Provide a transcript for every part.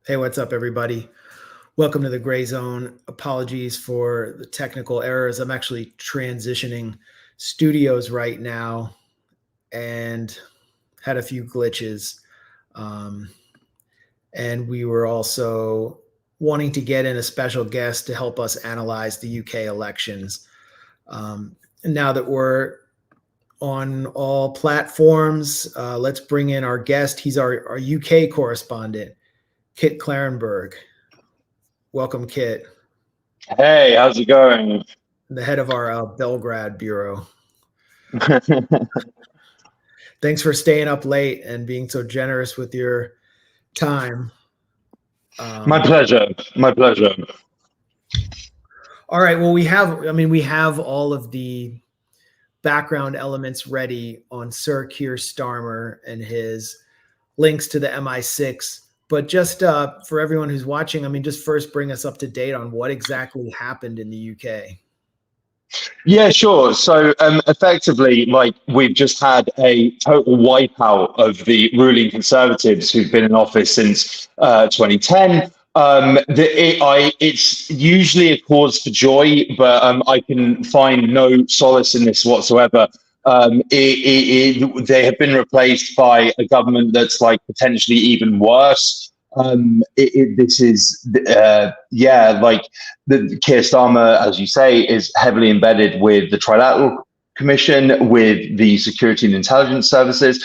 Hey, what's up, everybody? Welcome to the Grayzone. Apologies for the technical errors. I'm actually transitioning studios right now and had a few glitches. And we were also wanting to get in a special guest to help us analyze the UK elections. And now that we're on all platforms, let's bring in our guest. He's our UK correspondent, Kit Clarenberg. Welcome, Kit. Hey, how's it going? The head of our Belgrade bureau. Thanks for staying up late and being so generous with your time. My pleasure. My pleasure. All right. Well, we have all of the background elements ready on Sir Keir Starmer and his links to the MI6. But just for everyone who's watching, just first bring us up to date on what exactly happened in the UK. Yeah, sure. So effectively, we've just had a total wipeout of the ruling Conservatives who've been in office since 2010. It's usually a cause for joy, but I can find no solace in this whatsoever. They have been replaced by a government that's potentially even worse. This is the Keir Starmer, as you say, is heavily embedded with the Trilateral Commission, with the security and intelligence services.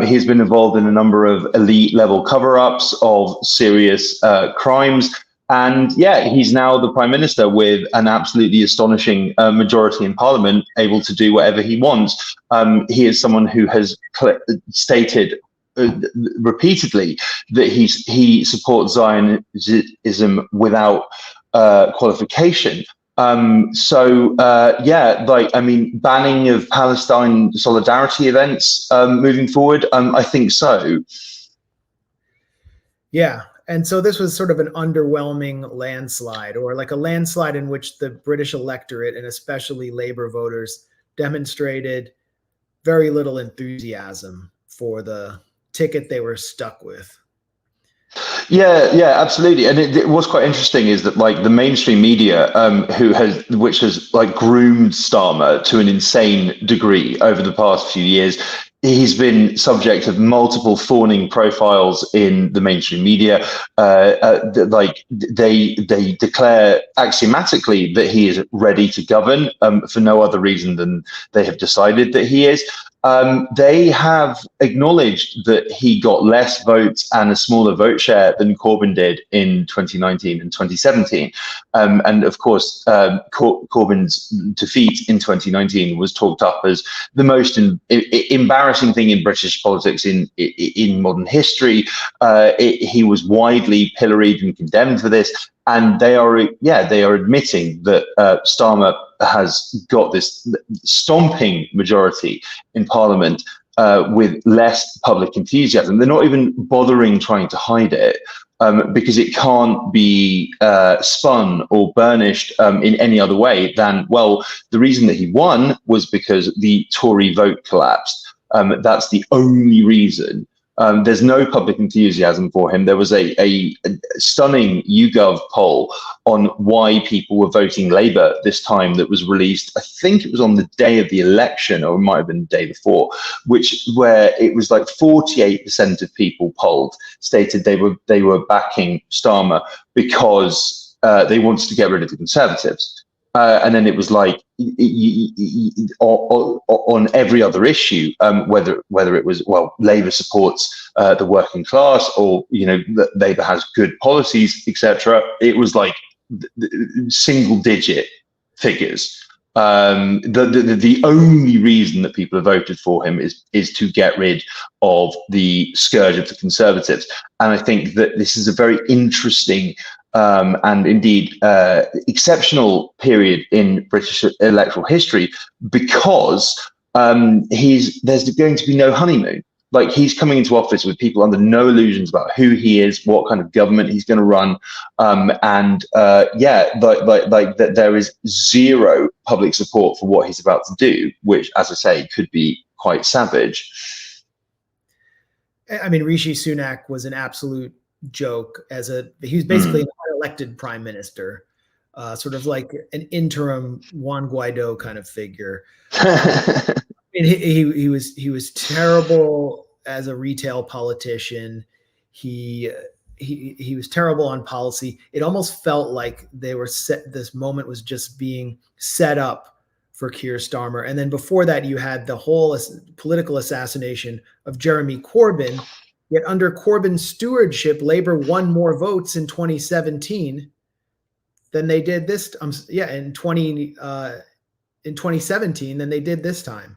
He's been involved in a number of elite level cover-ups of serious crimes. And yeah, he's now the prime minister with an absolutely astonishing majority in parliament, able to do whatever he wants. He is someone who has stated repeatedly that he supports Zionism without qualification. Banning of Palestine solidarity events moving forward, I think so. Yeah. And so this was sort of an underwhelming landslide, or like a landslide in which the British electorate and especially Labour voters demonstrated very little enthusiasm for the ticket they were stuck with. Yeah, absolutely. And what's quite interesting is that the mainstream media, which has groomed Starmer to an insane degree over the past few years, he's been subject of multiple fawning profiles in the mainstream media. They declare axiomatically that he is ready to govern for no other reason than they have decided that he is. They have acknowledged that he got less votes and a smaller vote share than Corbyn did in 2019 and 2017. And of course, Corbyn's defeat in 2019 was talked up as the most embarrassing thing in British politics in modern history. He was widely pilloried and condemned for this. And they are admitting that Starmer has got this stomping majority in Parliament with less public enthusiasm. They're not even bothering trying to hide it because it can't be spun or burnished in any other way than, well, the reason that he won was because the Tory vote collapsed. That's the only reason. There's no public enthusiasm for him. There was a stunning YouGov poll on why people were voting Labour this time that was released. I think it was on the day of the election, or it might have been the day before, where it was 48% of people polled stated they were backing Starmer because they wanted to get rid of the Conservatives. And then it was on every other issue, whether it was, well, Labour supports the working class, or Labour has good policies, etc. It was single digit figures. The only reason that people have voted for him is to get rid of the scourge of the Conservatives. And I think that this is a very interesting and indeed exceptional period in British electoral history, because there's going to be no honeymoon. He's coming into office with people under no illusions about who he is, what kind of government he's going to run, there is zero public support for what he's about to do, which, as I say, could be quite savage. I mean, Rishi Sunak was an absolute joke he was basically an unelected prime minister, sort of like an interim Juan Guaido kind of figure. And he was terrible as a retail politician. He was terrible on policy. It almost felt like this moment was just being set up for Keir Starmer. And then before that, you had the whole political assassination of Jeremy Corbyn. Yet under Corbyn's stewardship, Labour won more votes in 2017 than they did in 2017 than they did this time.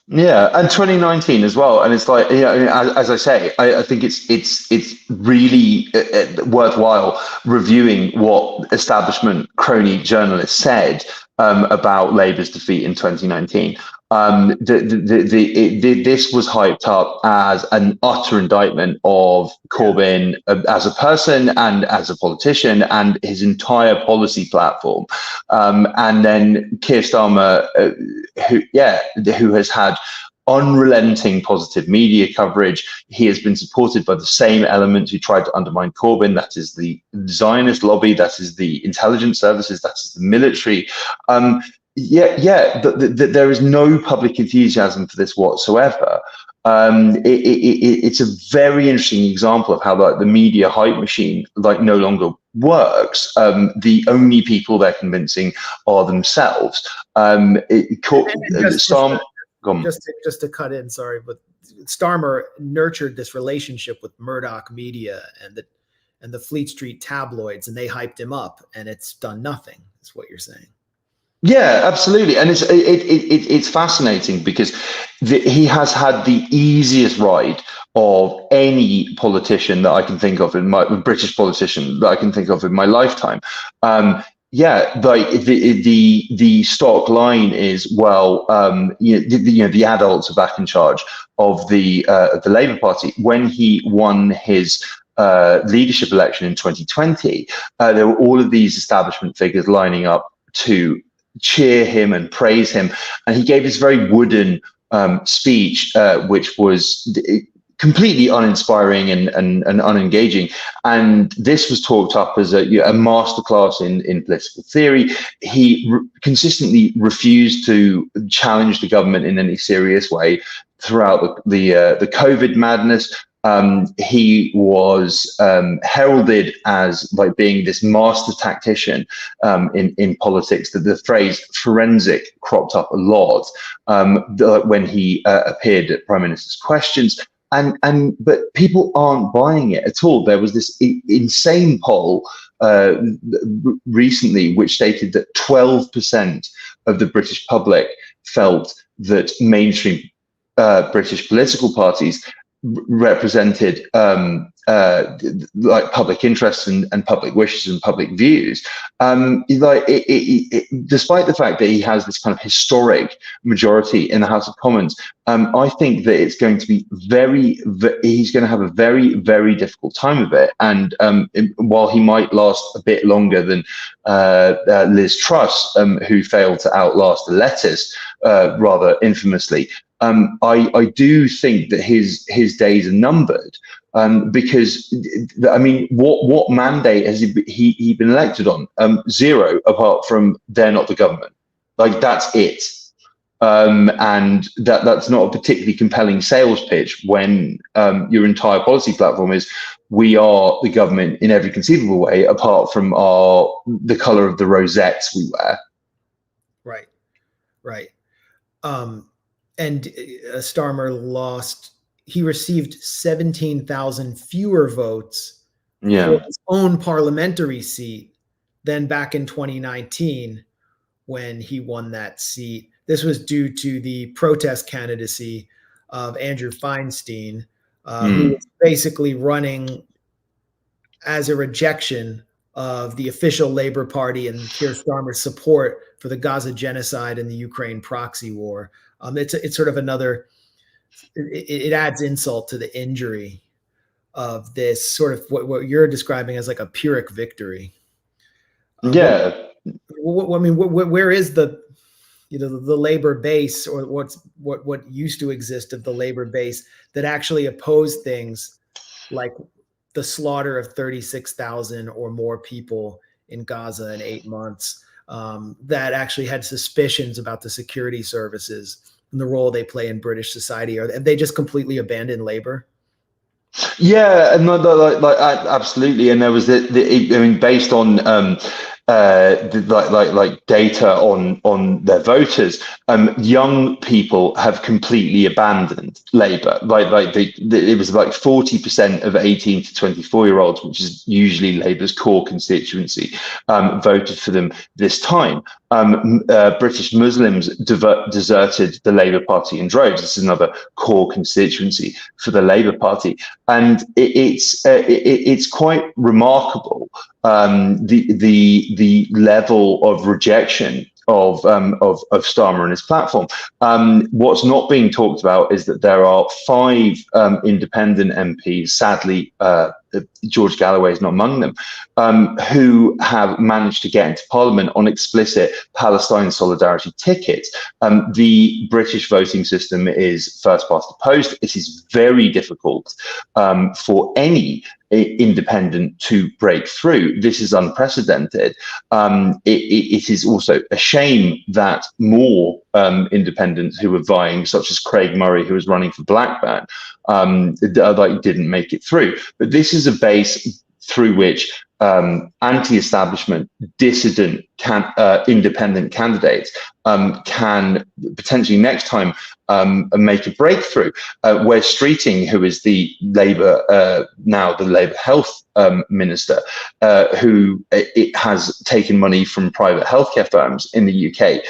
Yeah, and 2019 as well. And it's like, as I say, I think it's really worthwhile reviewing what establishment crony journalists said about Labour's defeat in 2019. This was hyped up as an utter indictment of Corbyn as a person and as a politician and his entire policy platform. And then Keir Starmer, who has had unrelenting positive media coverage. He has been supported by the same elements who tried to undermine Corbyn. That is the Zionist lobby, that is the intelligence services, that is the military. There is no public enthusiasm for this whatsoever. It's a very interesting example of how the media hype machine no longer works. The only people they're convincing are themselves. Just to cut in, sorry, but Starmer nurtured this relationship with Murdoch Media and the Fleet Street tabloids, and they hyped him up, and it's done nothing. Is what you're saying? Yeah, absolutely, and it's fascinating because he has had the easiest ride of any politician that I can think of British politician that I can think of in my lifetime. The stock line is the adults are back in charge of the Labour Party. When he won his leadership election in 2020, there were all of these establishment figures lining up to cheer him and praise him, and he gave this very wooden speech, which was completely uninspiring and unengaging. And this was talked up as a masterclass in political theory. He consistently refused to challenge the government in any serious way throughout the COVID madness. He was heralded as being this master tactician in politics. The phrase forensic cropped up a lot when he appeared at Prime Minister's questions. But people aren't buying it at all. There was this insane poll recently which stated that 12% of the British public felt that mainstream British political parties represented public interests and public wishes and public views. Despite the fact that he has this kind of historic majority in the House of Commons, I think that it's going to be he's going to have a very, very difficult time of it. And while he might last a bit longer than Liz Truss, who failed to outlast the letters rather infamously, I do think that his days are numbered, because what mandate has he been elected on? Zero, apart from they're not the government. That's it, and that's not a particularly compelling sales pitch when your entire policy platform is we are the government in every conceivable way, apart from the color of the rosettes we wear. Right. And Starmer lost. He received 17,000 fewer votes for his own parliamentary seat than back in 2019 when he won that seat. This was due to the protest candidacy of Andrew Feinstein, who was basically running as a rejection of the official Labour Party and Keir Starmer's support for the Gaza genocide and the Ukraine proxy war. It's sort of another. It adds insult to the injury of this sort of what you're describing as a Pyrrhic victory. Where is the Labour base, or what used to exist of the Labour base that actually opposed things like the slaughter of 36,000 or more people in Gaza in 8 months, that actually had suspicions about the security services and the role they play in British society? Or have they just completely abandoned labor? Yeah, no, absolutely. And there was I mean, based on data on their voters, young people have completely abandoned Labour. It was like 40% of 18 to 24-year-olds, which is usually Labour's core constituency, voted for them this time. British Muslims deserted the Labour Party in droves. This is another core constituency for the Labour Party, and it's quite remarkable the level of rejection of Starmer and his platform. What's not being talked about is that there are 5 independent MPs, sadly, George Galloway is not among them, who have managed to get into Parliament on explicit Palestine solidarity tickets. The British voting system is first past the post. It is very difficult for any independent to break through. This is unprecedented. It is also a shame that more independents who were vying, such as Craig Murray, who was running for Blackburn, didn't make it through. But this is a base through which anti-establishment, dissident, independent candidates can potentially next time make a breakthrough. Where Streeting, who is the Labour now the Labour Health Minister, who it has taken money from private healthcare firms in the UK,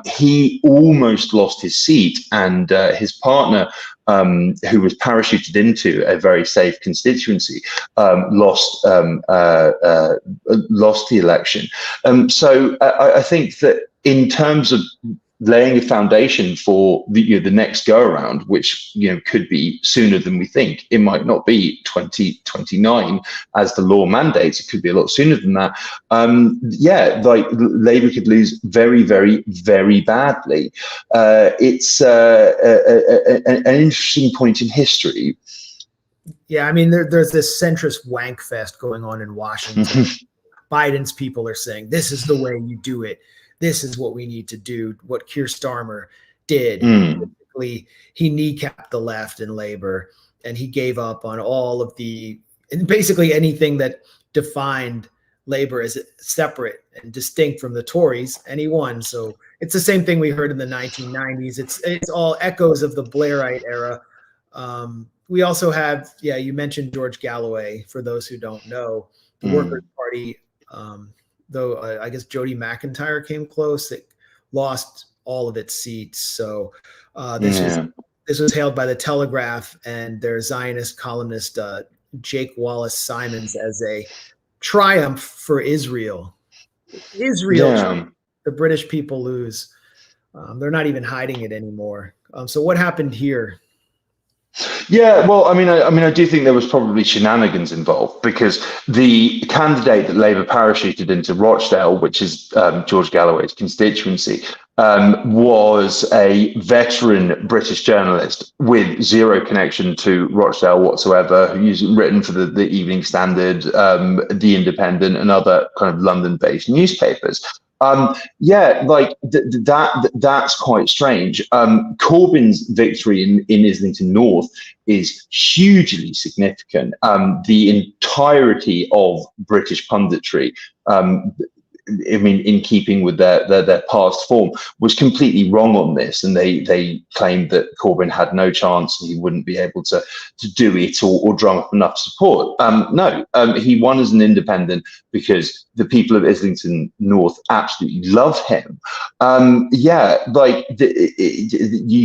he almost lost his seat, and his partner, who was parachuted into a very safe constituency, lost the election. So I think that in terms of laying a foundation for the next go around, which could be sooner than we think. It might not be 2029 as the law mandates. It could be a lot sooner than that. Labour could lose very, very, very badly. It's an interesting point in history. Yeah, I mean, there's this centrist wank fest going on in Washington. Biden's people are saying, this is the way you do it. This is what we need to do, what Keir Starmer did. Basically, he kneecapped the left in Labour, and he gave up on all of basically anything that defined Labour as separate and distinct from the Tories, and he won. So it's the same thing we heard in the 1990s. It's all echoes of the Blairite era. We also have, you mentioned George Galloway, for those who don't know, the Workers' Party, though I guess Jody McIntyre came close. It lost all of its seats. So this was hailed by the Telegraph and their Zionist columnist Jake Wallace Simons as a triumph for Israel. The British people lose. They're not even hiding it anymore. So what happened here? Yeah, well, I mean, I do think there was probably shenanigans involved, because the candidate that Labour parachuted into Rochdale, which is George Galloway's constituency, was a veteran British journalist with zero connection to Rochdale whatsoever, who's written for the Evening Standard, The Independent, and other kind of London-based newspapers. That's quite strange. Corbyn's victory in Islington North is hugely significant. The entirety of British punditry, in keeping with their past form, was completely wrong on this, and they claimed that Corbyn had no chance and he wouldn't be able to do it or drum up enough support. No, he won as an independent because the people of Islington North absolutely love him. You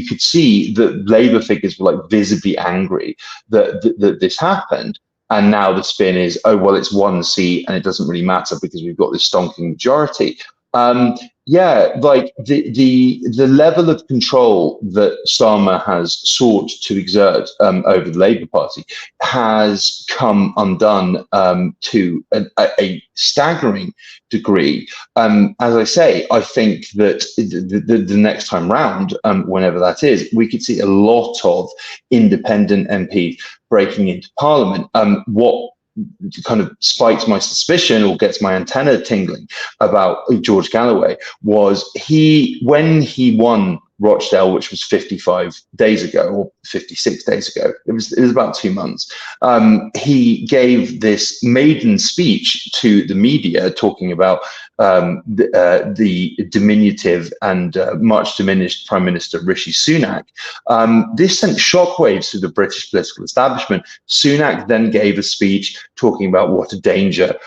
could see that Labour figures were visibly angry that this happened. And now the spin is, oh, well, it's one seat and it doesn't really matter because we've got this stonking majority. Yeah, like the level of control that Starmer has sought to exert over the Labour Party has come undone to a staggering degree. As I say, I think that the next time round, whenever that is, we could see a lot of independent MPs breaking into Parliament. What kind of spikes my suspicion or gets my antenna tingling about George Galloway was when he won Rochdale, which was 55 days ago or 56 days ago, it was about 2 months, he gave this maiden speech to the media talking about the diminutive and much diminished Prime Minister Rishi Sunak. This sent shockwaves through the British political establishment. Sunak then gave a speech talking about what a danger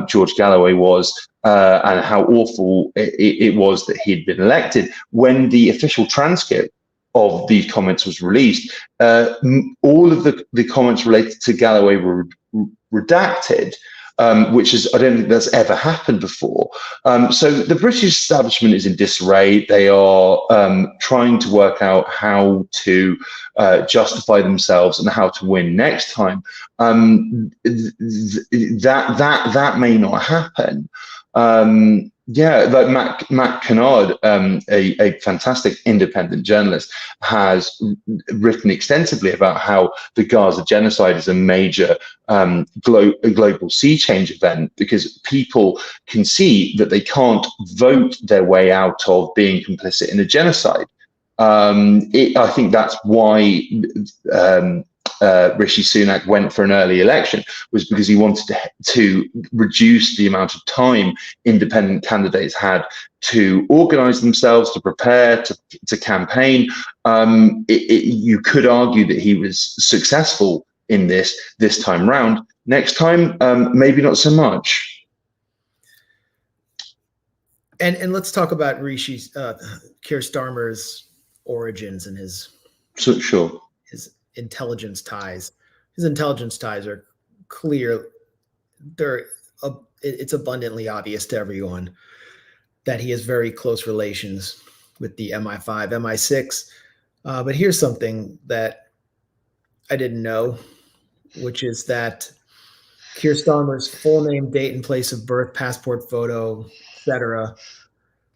George Galloway was and how awful it was that he'd been elected. When the official transcript of these comments was released, all of the comments related to Galloway were redacted. Which is, I don't think that's ever happened before. So the British establishment is in disarray. They are trying to work out how to justify themselves and how to win next time. That may not happen. Yeah, like Matt Kennard, a fantastic independent journalist, has written extensively about how the Gaza genocide is a major global sea change event, because people can see that they can't vote their way out of being complicit in a genocide. I think that's why Rishi Sunak went for an early election, was because he wanted to reduce the amount of time independent candidates had to organize themselves, to prepare, to campaign. You could argue that he was successful in this time round. Next time, maybe not so much. And let's talk about Keir Starmer's origins and his intelligence ties. His intelligence ties are clear. It's abundantly obvious to everyone that he has very close relations with the MI5, MI6. But here's something that I didn't know, which is that Keir Starmer's full name, date, and place of birth, passport photo, etc.,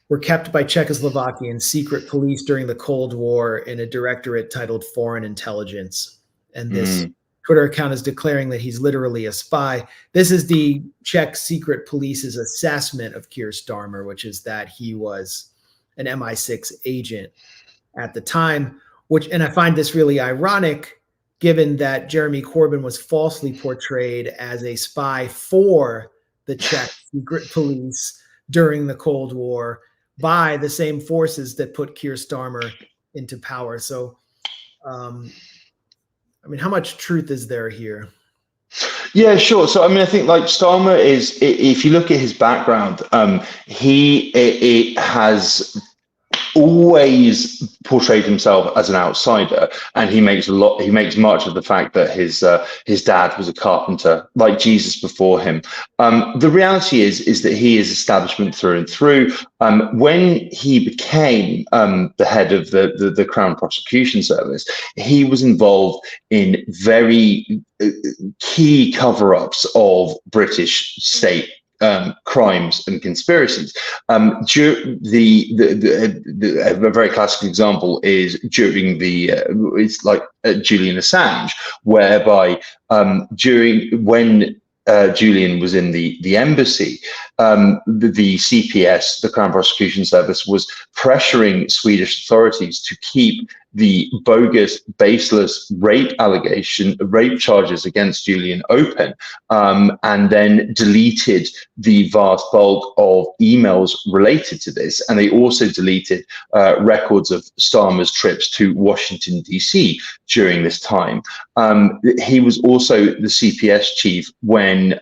were kept by Czechoslovakian secret police during the Cold War in a directorate titled Foreign Intelligence. And this Twitter account is declaring that he's literally a spy. This is the Czech secret police's assessment of Keir Starmer, which is that he was an MI6 agent at the time, and I find this really ironic, given that Jeremy Corbyn was falsely portrayed as a spy for the Czech secret police during the Cold War by the same forces that put Keir Starmer into power. So, I mean, how much truth is there here? Yeah, sure. So, I mean, I think like Starmer is, if you look at his background, he has always portrayed himself as an outsider, and he makes much of the fact that his dad was a carpenter, like Jesus before him. The reality is that he is establishment through and through. When he became the head of the Crown Prosecution Service, he was involved in very key cover-ups of British state crimes and conspiracies. A very classic example is during Julian Assange, whereby when Julian was in the embassy, the CPS, the Crown Prosecution Service, was pressuring Swedish authorities to keep the bogus, baseless rape charges against Julian open, and then deleted the vast bulk of emails related to this. And they also deleted records of Starmer's trips to Washington, D.C. during this time. He was also the CPS chief when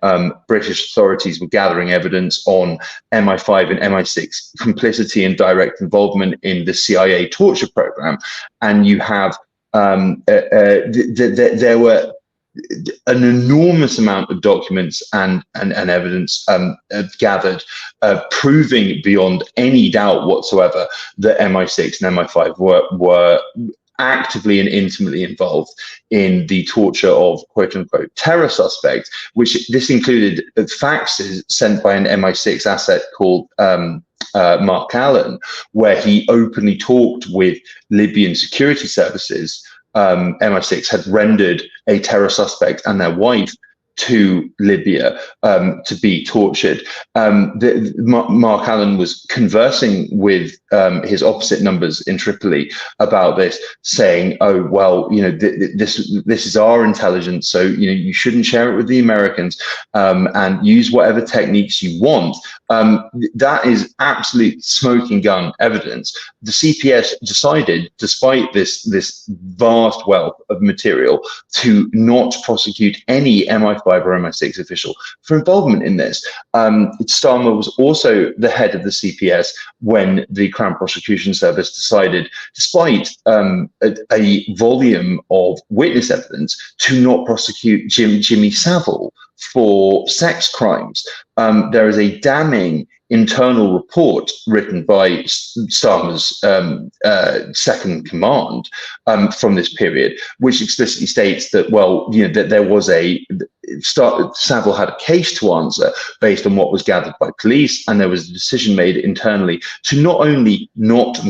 British authorities were gathering evidence on MI5 and MI6 complicity and direct involvement in the CIA torture program. And you have there were an enormous amount of documents and evidence gathered, proving beyond any doubt whatsoever that MI6 and MI5 were actively and intimately involved in the torture of quote-unquote terror suspects, which this included faxes sent by an MI6 asset called Mark Allen, where he openly talked with Libyan security services. MI6 had rendered a terror suspect and their wife to Libya to be tortured. Mark Allen was conversing with his opposite numbers in Tripoli about this, saying, "Oh well, this is our intelligence, so you shouldn't share it with the Americans, and use whatever techniques you want." That is absolute smoking gun evidence. The CPS decided, despite this vast wealth of material, to not prosecute any MI5 or MI6 official for involvement in this. Starmer was also the head of the CPS when the Crown Prosecution Service decided, despite a volume of witness evidence, to not prosecute Jimmy Savile for sex crimes. There is a damning internal report written by Starmer's second command from this period, which explicitly states that, that there was Savile had a case to answer based on what was gathered by police, and there was a decision made internally to not only not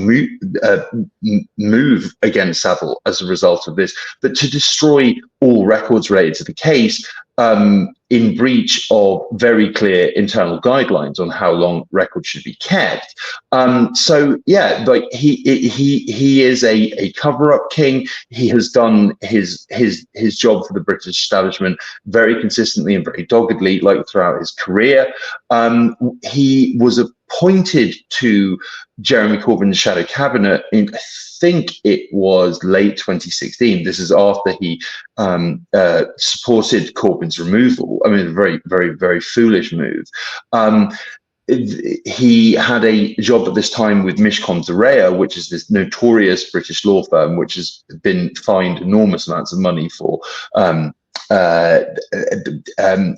move against Savile as a result of this, but to destroy all records related to the case, in breach of very clear internal guidelines on how long records should be kept. So yeah, like he is a cover-up king. He has done his job for the British establishment very consistently and very doggedly, like throughout his career. He was appointed to Jeremy Corbyn's shadow cabinet in, I think it was late 2016. This is after he supported Corbyn's removal. I mean, a very, very, very foolish move. He had a job at this time with Mishcon de Rea, which is this notorious British law firm, which has been fined enormous amounts of money for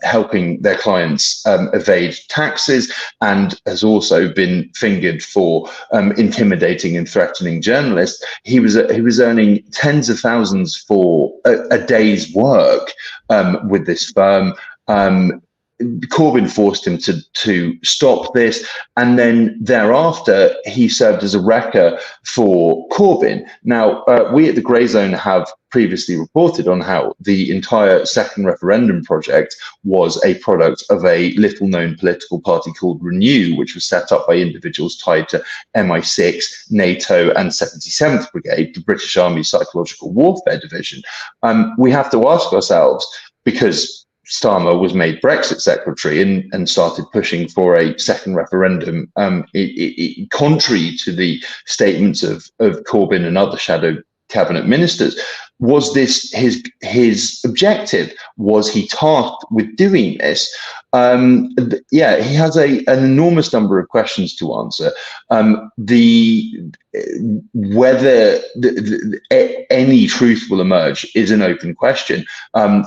helping their clients evade taxes, and has also been fingered for intimidating and threatening journalists. He was earning tens of thousands for a day's work with this firm. Corbyn forced him to stop this, and then thereafter he served as a wrecker for Corbyn. Now, we at the Grayzone have previously reported on how the entire second referendum project was a product of a little-known political party called Renew, which was set up by individuals tied to MI6, NATO, and 77th Brigade, the British Army's psychological warfare division. We have to ask ourselves, because Starmer was made Brexit secretary and started pushing for a second referendum, contrary to the statements of Corbyn and other shadow cabinet ministers. Was this his objective? Was he tasked with doing this? Yeah, he has an enormous number of questions to answer. Whether any truth will emerge is an open question.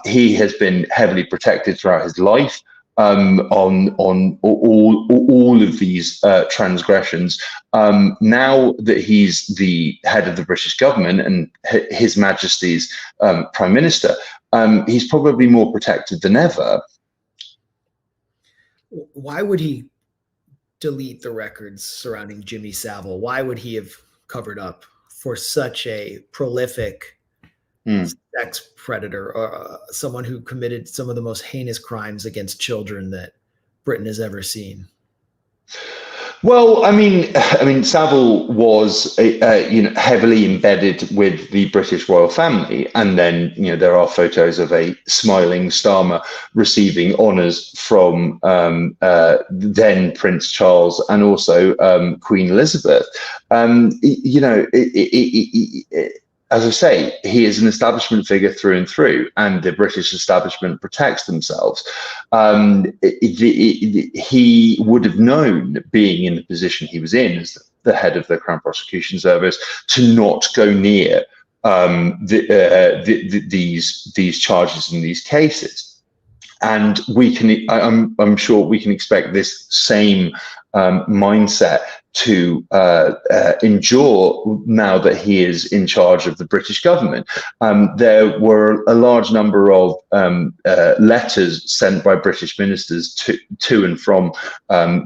He has been heavily protected throughout his life on all of these transgressions. Now that he's the head of the British government and His Majesty's Prime Minister, he's probably more protected than ever. Why would he delete the records surrounding Jimmy Savile? Why would he have covered up for such a prolific sex predator, or someone who committed some of the most heinous crimes against children that Britain has ever seen? Well, I mean, Savile was, heavily embedded with the British royal family, and then there are photos of a smiling Starmer receiving honours from then Prince Charles and also Queen Elizabeth. As I say, he is an establishment figure through and through, and the British establishment protects themselves. He would have known, being in the position he was in as the head of the Crown Prosecution Service, to not go near these charges and these cases. And I'm sure we can expect this same mindset to endure now that he is in charge of the British government. There were a large number of letters sent by British ministers to and from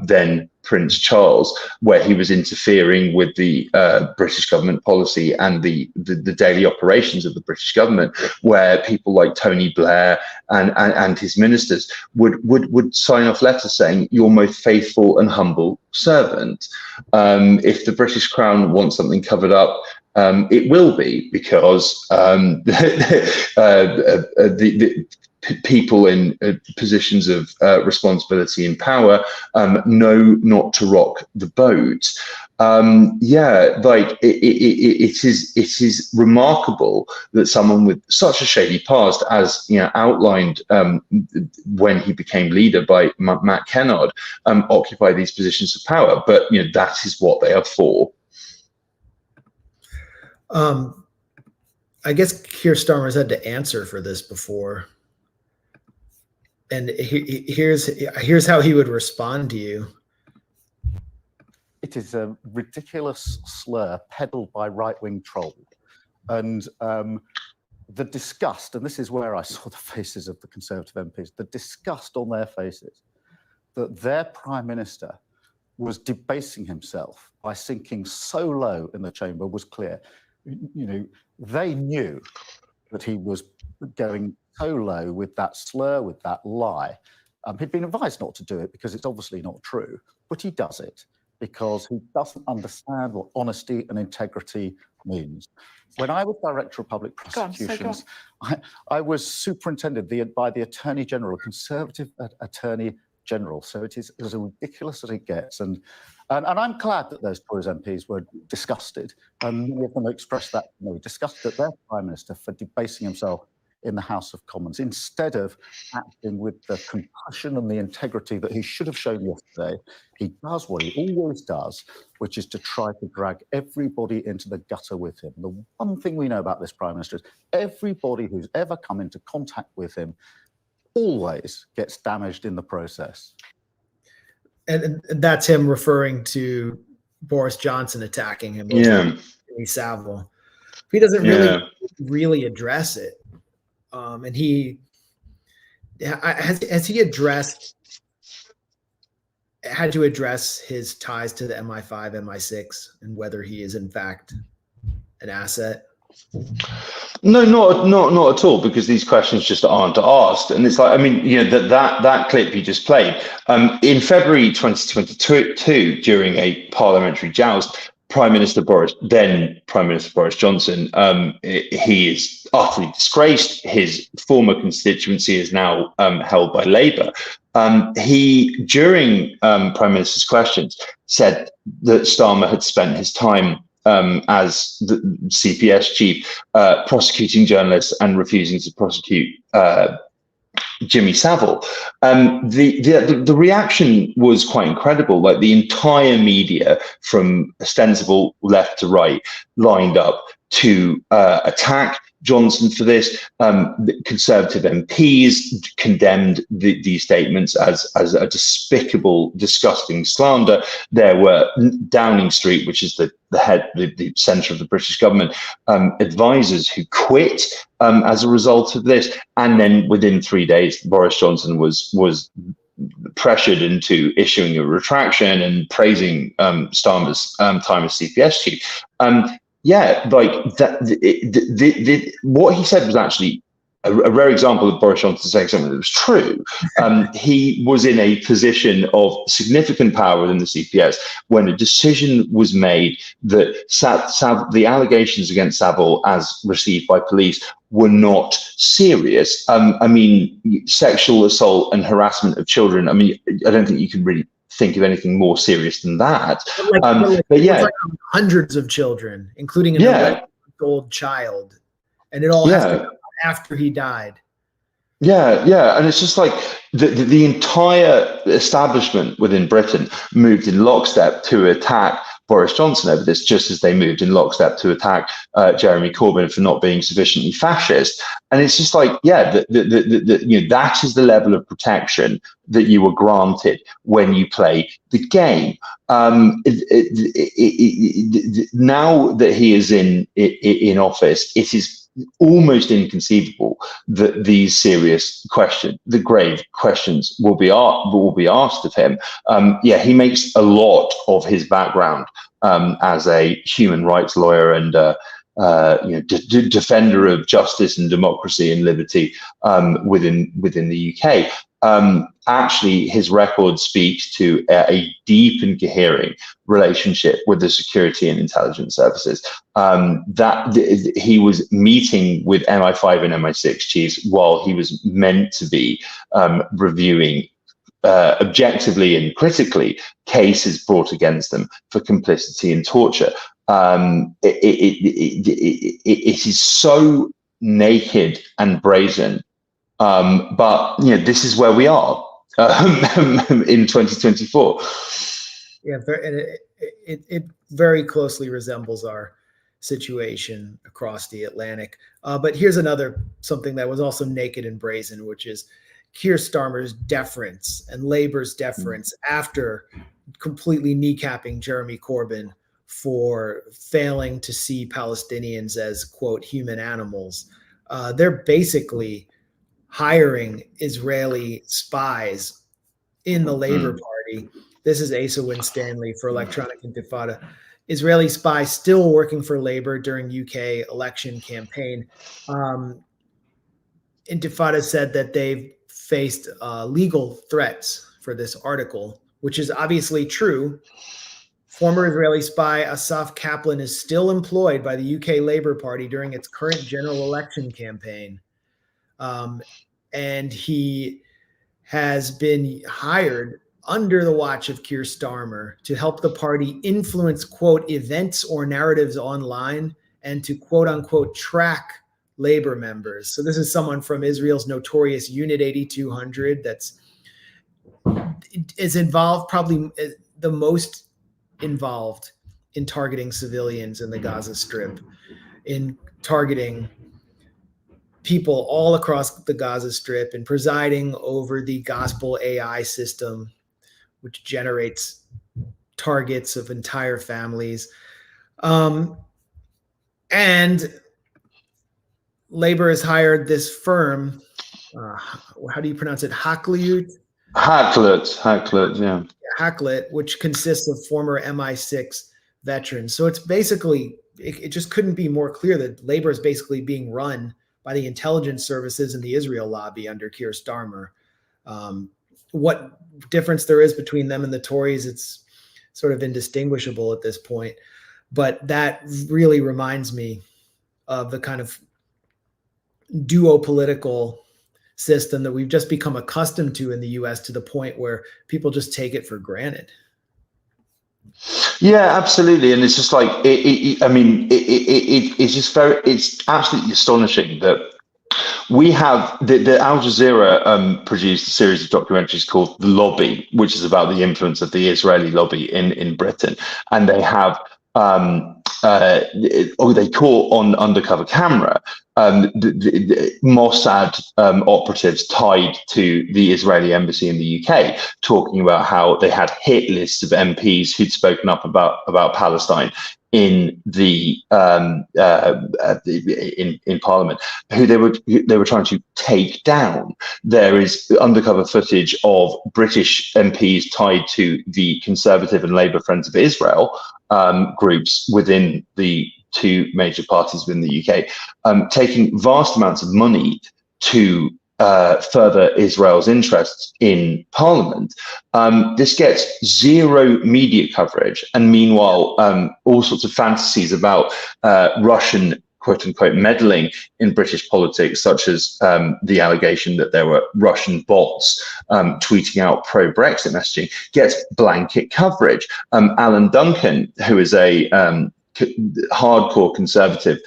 then Prince Charles, where he was interfering with the British government policy and the daily operations of the British government, where people like Tony Blair and his ministers would sign off letters saying, "Your most faithful and humble servant." If the British Crown wants something covered up, it will be, because the people in positions of responsibility and power know not to rock the boat. It is remarkable that someone with such a shady past, as outlined when he became leader by Matt Kennard, occupy these positions of power. But that is what they are for. I guess Keir Starmer's had to answer for this before. And here's how he would respond to you. It is a ridiculous slur peddled by right-wing trolls. And the disgust, and this is where I saw the faces of the Conservative MPs, the disgust on their faces that their Prime Minister was debasing himself by sinking so low in the chamber was clear. They knew that he was going so low with that slur, with that lie. He'd been advised not to do it because it's obviously not true, but he does it because he doesn't understand what honesty and integrity means. When I was Director of Public Prosecutions, I was superintended by the Attorney General, a Conservative Attorney General. So it is as ridiculous as it gets. And I'm glad that those Tories MPs were disgusted, and many of them expressed that to me, disgusted at their Prime Minister for debasing himself in the House of Commons, instead of acting with the compassion and the integrity that he should have shown yesterday. He does what he always does, which is to try to drag everybody into the gutter with him. The one thing we know about this Prime Minister is everybody who's ever come into contact with him always gets damaged in the process. And that's him referring to Boris Johnson attacking him. Savile. He doesn't really address it. And has he had to address his ties to the MI5, MI6, and whether he is in fact an asset? No, not at all, because these questions just aren't asked. And it's like, that clip you just played, in February 2022, during a parliamentary joust, then Prime Minister Boris Johnson, he is utterly disgraced. His former constituency is now held by Labour. He, during Prime Minister's questions, said that Starmer had spent his time as the CPS chief prosecuting journalists and refusing to prosecute Jimmy Savile. The reaction was quite incredible. Like, the entire media, from ostensible left to right, lined up to attack Johnson for this. Conservative MPs condemned these statements as a despicable, disgusting slander. There were Downing Street, which is the centre of the British government, advisors who quit as a result of this. And then within 3 days, Boris Johnson was pressured into issuing a retraction and praising Starmer's time as CPS chief. What he said was actually a rare example of Boris Johnson saying something that was true. He was in a position of significant power within the CPS when a decision was made that the allegations against Savile, as received by police, were not serious. Sexual assault and harassment of children. I don't think you can really think of anything more serious than that. But like hundreds of children, including an 11-year-old child, and it all has to come after he died. And it's just like the entire establishment within Britain moved in lockstep to attack Boris Johnson over this, just as they moved in lockstep to attack Jeremy Corbyn for not being sufficiently fascist. And it's just like, yeah, that is the level of protection that you were granted when you play the game. Now that he is in office, it is almost inconceivable that these serious questions, the grave questions, will be asked of him. He makes a lot of his background as a human rights lawyer and defender of justice and democracy and liberty within the UK. Actually, his record speaks to a deep and cohering relationship with the security and intelligence services. That he was meeting with MI5 and MI6 chiefs while he was meant to be reviewing objectively and critically cases brought against them for complicity in torture. It is so naked and brazen. But this is where we are in 2024. Yeah, it very closely resembles our situation across the Atlantic. But here's something that was also naked and brazen, which is Keir Starmer's deference and Labour's deference after completely kneecapping Jeremy Corbyn for failing to see Palestinians as, quote, human animals. They're basically hiring Israeli spies in the Labour Party. This is Asa Winstanley for Electronic Intifada. Israeli spies still working for Labour during UK election campaign. Intifada said that they've faced legal threats for this article, which is obviously true. Former Israeli spy Asaf Kaplan is still employed by the UK Labour Party during its current general election campaign. And he has been hired under the watch of Keir Starmer to help the party influence, quote, events or narratives online and to, quote unquote, track Labour members. So this is someone from Israel's notorious Unit 8200 that's is involved, probably the most involved in targeting civilians in the Gaza Strip, in targeting people all across the Gaza Strip and presiding over the gospel AI system, which generates targets of entire families. And Labour has hired this firm. How do you pronounce it? Hakluyt, yeah. Hakluyt, which consists of former MI6 veterans. So it's basically, it just couldn't be more clear that Labour is basically being run by the intelligence services and the Israel lobby under Keir Starmer. What difference there is between them and the Tories, it's sort of indistinguishable at this point. But that really reminds me of the kind of duopolitical system that we've just become accustomed to in the US, to the point where people just take it for granted. Yeah, absolutely. And it's just like, it's absolutely astonishing that we have the Al Jazeera produced a series of documentaries called The Lobby, which is about the influence of the Israeli lobby in Britain. And they have, they caught on undercover camera the Mossad operatives tied to the Israeli embassy in the UK, talking about how they had hit lists of MPs who'd spoken up about Palestine in the in Parliament, who they were trying to take down. There is undercover footage of British MPs tied to the Conservative and Labour Friends of Israel groups within the two major parties within the UK, taking vast amounts of money to further Israel's interests in Parliament. This gets zero media coverage, and meanwhile, all sorts of fantasies about Russian quote-unquote meddling in British politics, such as the allegation that there were Russian bots tweeting out pro-Brexit messaging, gets blanket coverage. Alan Duncan, who is a hardcore conservative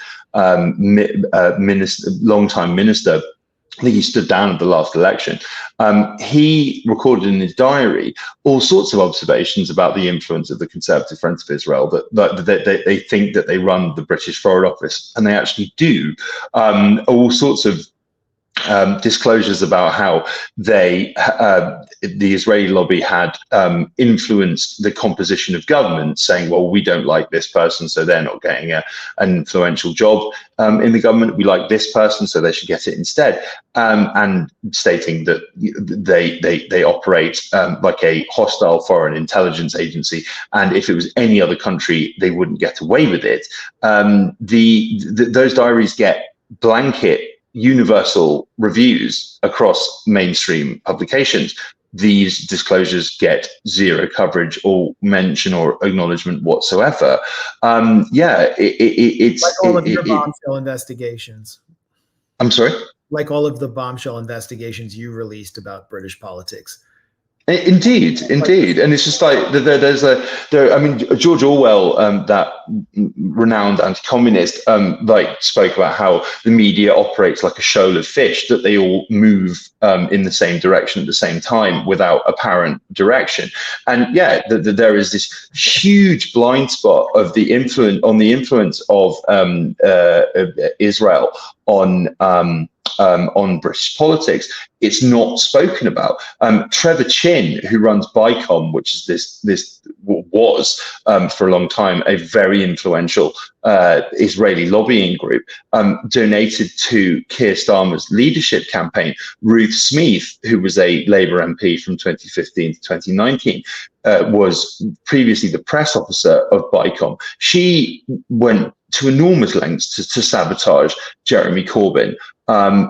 longtime minister I think he stood down at the last election. He recorded in his diary all sorts of observations about the influence of the Conservative Front of Israel, that they think that they run the British Foreign Office, and they actually do. All sorts of disclosures about how the Israeli lobby had influenced the composition of government, saying, well, we don't like this person, so they're not getting an influential job in the government. We like this person, so they should get it instead. And stating that they operate like a hostile foreign intelligence agency, and if it was any other country, they wouldn't get away with it. Those diaries get blanket universal reviews across mainstream publications. These disclosures get zero coverage or mention or acknowledgement whatsoever. It's like all of your bombshell investigations. I'm sorry? Like all of the bombshell investigations you released about British politics. Indeed, and it's just like I mean, George Orwell, that renowned anti-communist, spoke about how the media operates like a shoal of fish, that they all move in the same direction at the same time without apparent direction. And there is this huge blind spot of the influence of Israel on British politics. It's not spoken about. Trevor Chin, who runs BICOM, which is was for a long time a very influential Israeli lobbying group, donated to Keir Starmer's leadership campaign. Ruth Smeeth, who was a Labour MP from 2015 to 2019, was previously the press officer of BICOM. She went to enormous lengths to sabotage Jeremy Corbyn.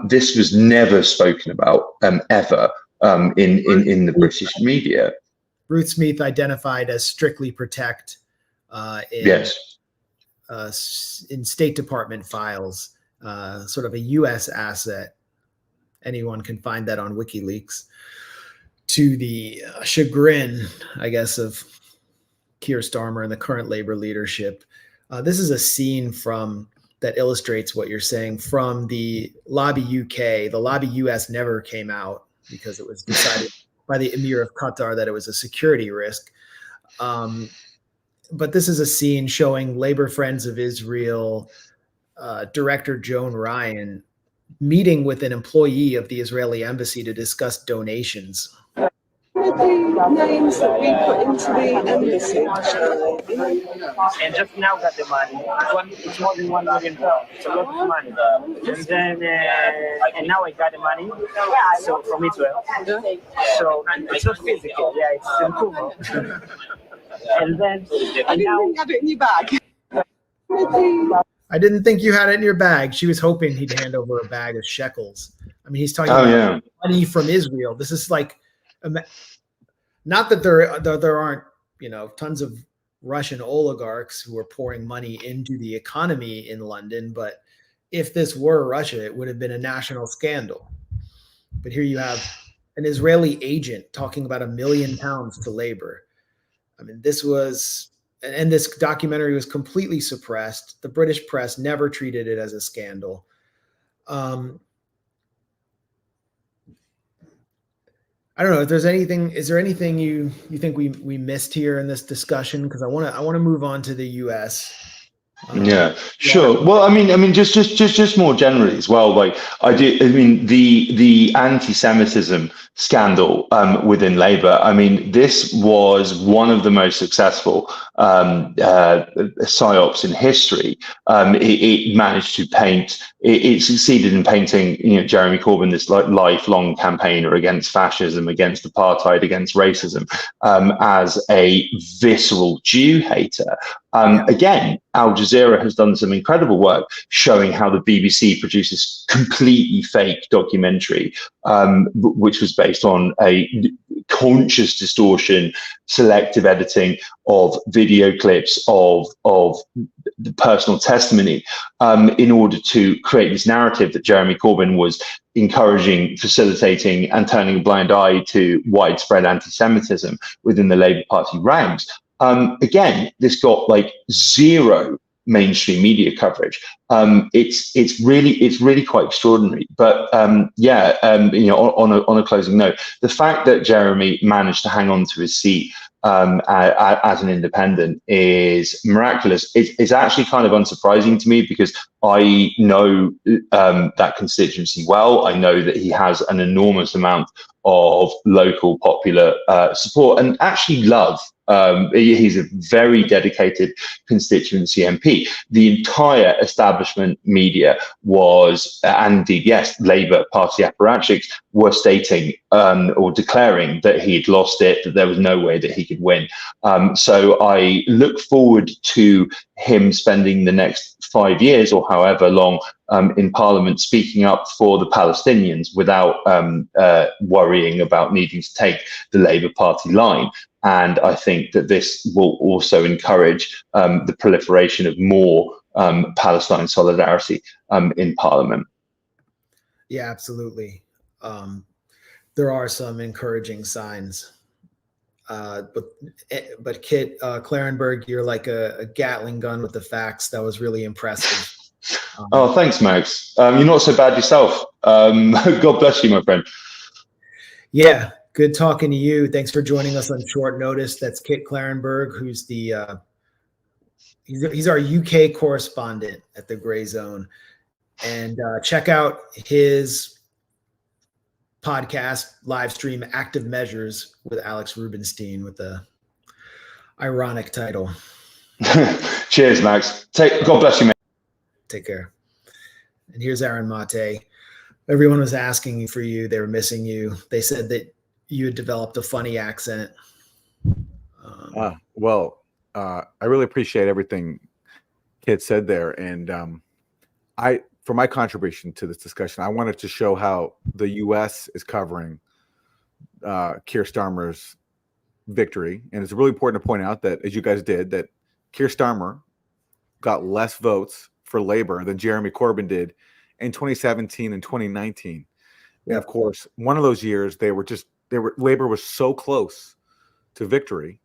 This was never spoken about ever in the British media. Ruth Smeeth identified as strictly protect in State Department files, sort of a U.S. asset. Anyone can find that on WikiLeaks, to the chagrin, I guess, of Keir Starmer and the current Labour leadership. This is a scene that illustrates what you're saying from the Lobby UK. The Lobby US never came out because it was decided by the Emir of Qatar that it was a security risk. But this is a scene showing Labour Friends of Israel Director Joan Ryan meeting with an employee of the Israeli embassy to discuss donations. The names that we put into the embassy, and just now got the money. It's more than £1 million. It's a lot of money. And then, and now I got the money. So from Israel. So it's not physical. Yeah, it's improvement. And then, and now you had it in your bag. I didn't think you had it in your bag. She was hoping he'd hand over a bag of shekels. I mean, he's talking about money from Israel. This is like, not that there aren't, tons of Russian oligarchs who are pouring money into the economy in London, but if this were Russia, it would have been a national scandal. But here you have an Israeli agent talking about £1 million to Labour. I mean, this documentary was completely suppressed. The British press never treated it as a scandal. I don't know if there's anything. Is there anything you think we missed here in this discussion? Because I want to move on to the U.S. Sure. Well, I mean, just more generally as well. Like the anti-Semitism scandal within Labour. I mean, this was one of the most successful psyops in history. It managed to paint. It succeeded in painting, Jeremy Corbyn, this lifelong campaigner against fascism, against apartheid, against racism, as a visceral Jew hater. Again, Al Jazeera has done some incredible work showing how the BBC produces completely fake documentary, which was based on a conscious distortion, selective editing of video clips of the personal testimony, in order to create this narrative that Jeremy Corbyn was encouraging, facilitating, and turning a blind eye to widespread anti-Semitism within the Labour Party ranks. Again, this got like zero mainstream media coverage. It's really quite extraordinary. But on a closing note, the fact that Jeremy managed to hang on to his seat as an independent is miraculous. It's actually kind of unsurprising to me, because I know that constituency well. I know that he has an enormous amount of local popular support and actually love. He's a very dedicated constituency MP. The entire establishment media was, and indeed, yes, Labour Party apparatchiks were stating or declaring that he'd lost it, that there was no way that he could win. So I look forward to him spending the next 5 years or however long in Parliament speaking up for the Palestinians without worrying about needing to take the Labour Party line. And I think that this will also encourage the proliferation of more Palestine solidarity in Parliament. Yeah, absolutely. There are some encouraging signs. But Kit Clarenberg, you're like a Gatling gun with the facts. That was really impressive. Oh, thanks, Max. You're not so bad yourself. God bless you, my friend. Yeah, good talking to you. Thanks for joining us on short notice. That's Kit Clarenberg, who's he's our UK correspondent at the Grayzone. And check out his podcast live stream, Active Measures, with Alex Rubenstein, with the ironic title. Cheers, Max. God bless you, mate. Take care. And here's Aaron Mate. Everyone was asking for you. They were missing you. They said that you had developed a funny accent. I really appreciate everything Kit said there. And for my contribution to this discussion, I wanted to show how the U.S. is covering Keir Starmer's victory. And it's really important to point out that, as you guys did, that Keir Starmer got less votes for Labor than Jeremy Corbyn did in 2017 and 2019. Yeah. And of course, one of those years, Labor was so close to victory.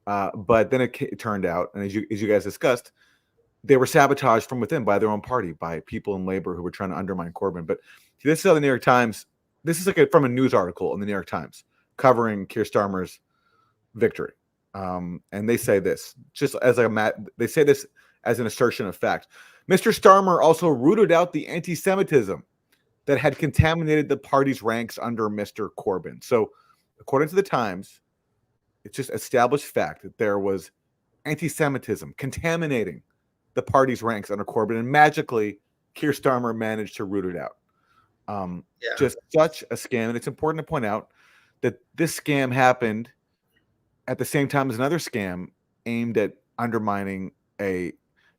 But then it turned out, and as you guys discussed, they were sabotaged from within by their own party, by people in Labor who were trying to undermine Corbyn. But this is how the New York Times, this is from a news article in the New York Times covering Keir Starmer's victory. And they say this, they say this as an assertion of fact. Mr. Starmer also rooted out the anti-Semitism that had contaminated the party's ranks under Mr. Corbyn. So according to the Times, it's just established fact that there was anti-Semitism contaminating the party's ranks under Corbyn, and magically Keir Starmer managed to root it out. Just such a scam. And it's important to point out that this scam happened at the same time as another scam aimed at undermining a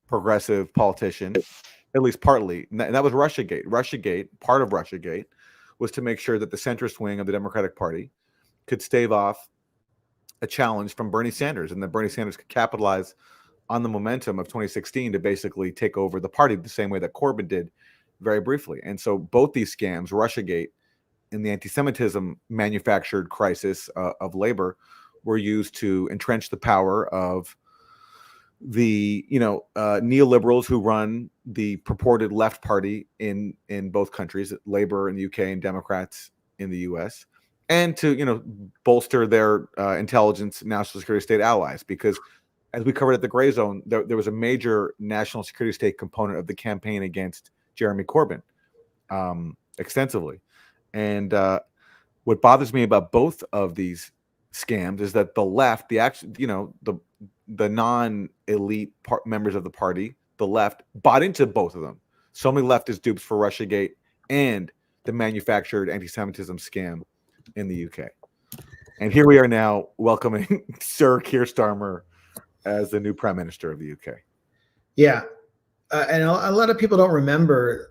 progressive politician, at least partly, and that was Russiagate. Part of Russiagate was to make sure that the centrist wing of the Democratic Party could stave off a challenge from Bernie Sanders, and that Bernie Sanders could capitalize on the momentum of 2016 to basically take over the party the same way that Corbyn did very briefly. And so both these scams, Russiagate and the anti-Semitism manufactured crisis of Labor, were used to entrench the power of the neoliberals who run the purported left party in both countries, Labor in the UK and Democrats in the US, and to bolster their intelligence, national security state allies. Because as we covered at the Grayzone, there was a major national security state component of the campaign against Jeremy Corbyn extensively. And what bothers me about both of these scams is that the left, the non-elite members of the party, the left, bought into both of them. So many leftist dupes for Russiagate and the manufactured anti-Semitism scam in the UK. And here we are now welcoming Sir Keir Starmer as the new Prime Minister of the UK. Yeah. And a lot of people don't remember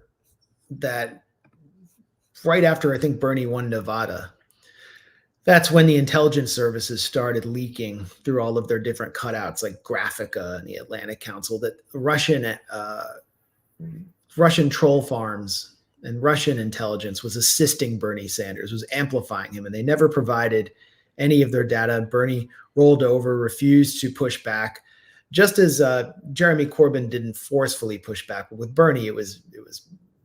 that right after, I think, Bernie won Nevada, that's when the intelligence services started leaking through all of their different cutouts, like Graphica and the Atlantic Council, that Russian troll farms and Russian intelligence was assisting Bernie Sanders, was amplifying him, and they never provided any of their data. Bernie rolled over, refused to push back. just as Jeremy Corbyn didn't forcefully push back. But with Bernie, it was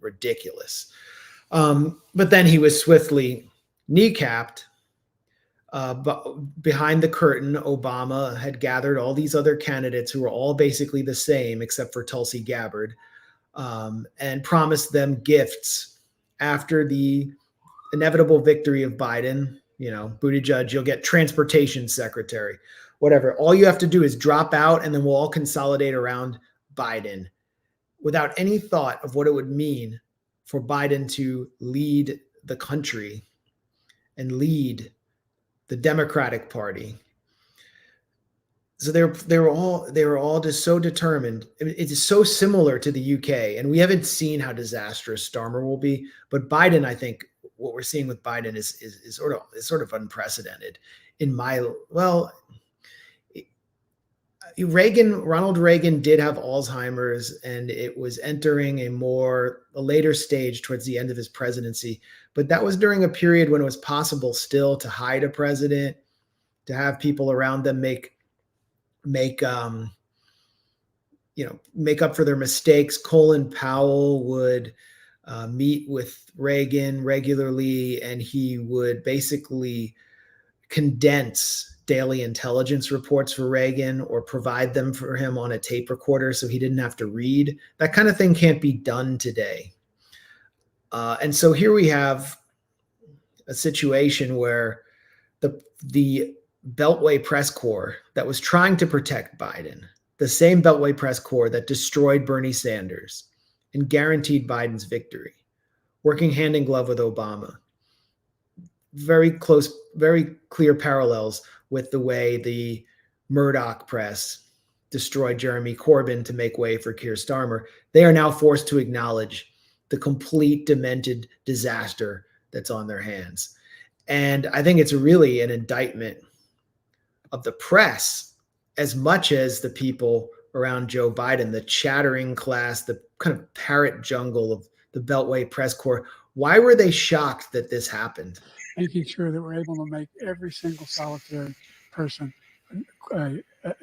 ridiculous. But then he was swiftly kneecapped. But behind the curtain, Obama had gathered all these other candidates who were all basically the same, except for Tulsi Gabbard, and promised them gifts after the inevitable victory of Biden. You know, Buttigieg, you'll get transportation secretary, whatever. All you have to do is drop out, and then we'll all consolidate around Biden, without any thought of what it would mean for Biden to lead the country and lead the Democratic Party. So they were all just so determined. It is so similar to the UK, and we haven't seen how disastrous Starmer will be. But Biden, I think, what we're seeing with Biden is sort of unprecedented. Ronald Reagan did have Alzheimer's, and it was entering a later stage towards the end of his presidency. But that was during a period when it was possible still to hide a president, to have people around them make up for their mistakes. Colin Powell would meet with Reagan regularly, and he would basically condense daily intelligence reports for Reagan or provide them for him on a tape recorder so he didn't have to read. That kind of thing can't be done today. And so here we have a situation where the Beltway press corps that was trying to protect Biden, the same Beltway press corps that destroyed Bernie Sanders and guaranteed Biden's victory, working hand in glove with Obama. Very clear parallels with the way the Murdoch press destroyed Jeremy Corbyn to make way for Keir Starmer. They are now forced to acknowledge the complete demented disaster that's on their hands. And I think it's really an indictment of the press as much as the people around Joe Biden, the chattering class, the kind of parrot jungle of the Beltway press corps. Why were they shocked that this happened? Making sure that we're able to make every single solitary person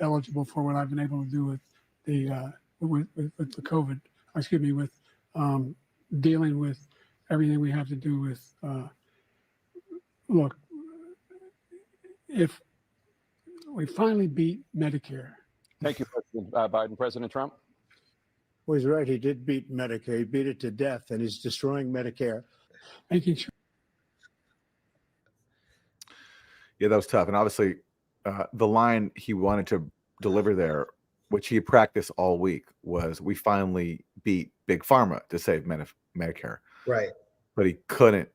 eligible for what I've been able to do with the with the COVID. With dealing with everything we have to do with. Look, if we finally beat Medicare. Thank you, President Biden. President Trump? Well, he's right. He did beat Medicare. He beat it to death, and he's destroying Medicare. Making sure. Yeah, that was tough. And obviously, the line he wanted to deliver there, which he practiced all week, was we finally beat Big Pharma to save Medicare. Right. But he couldn't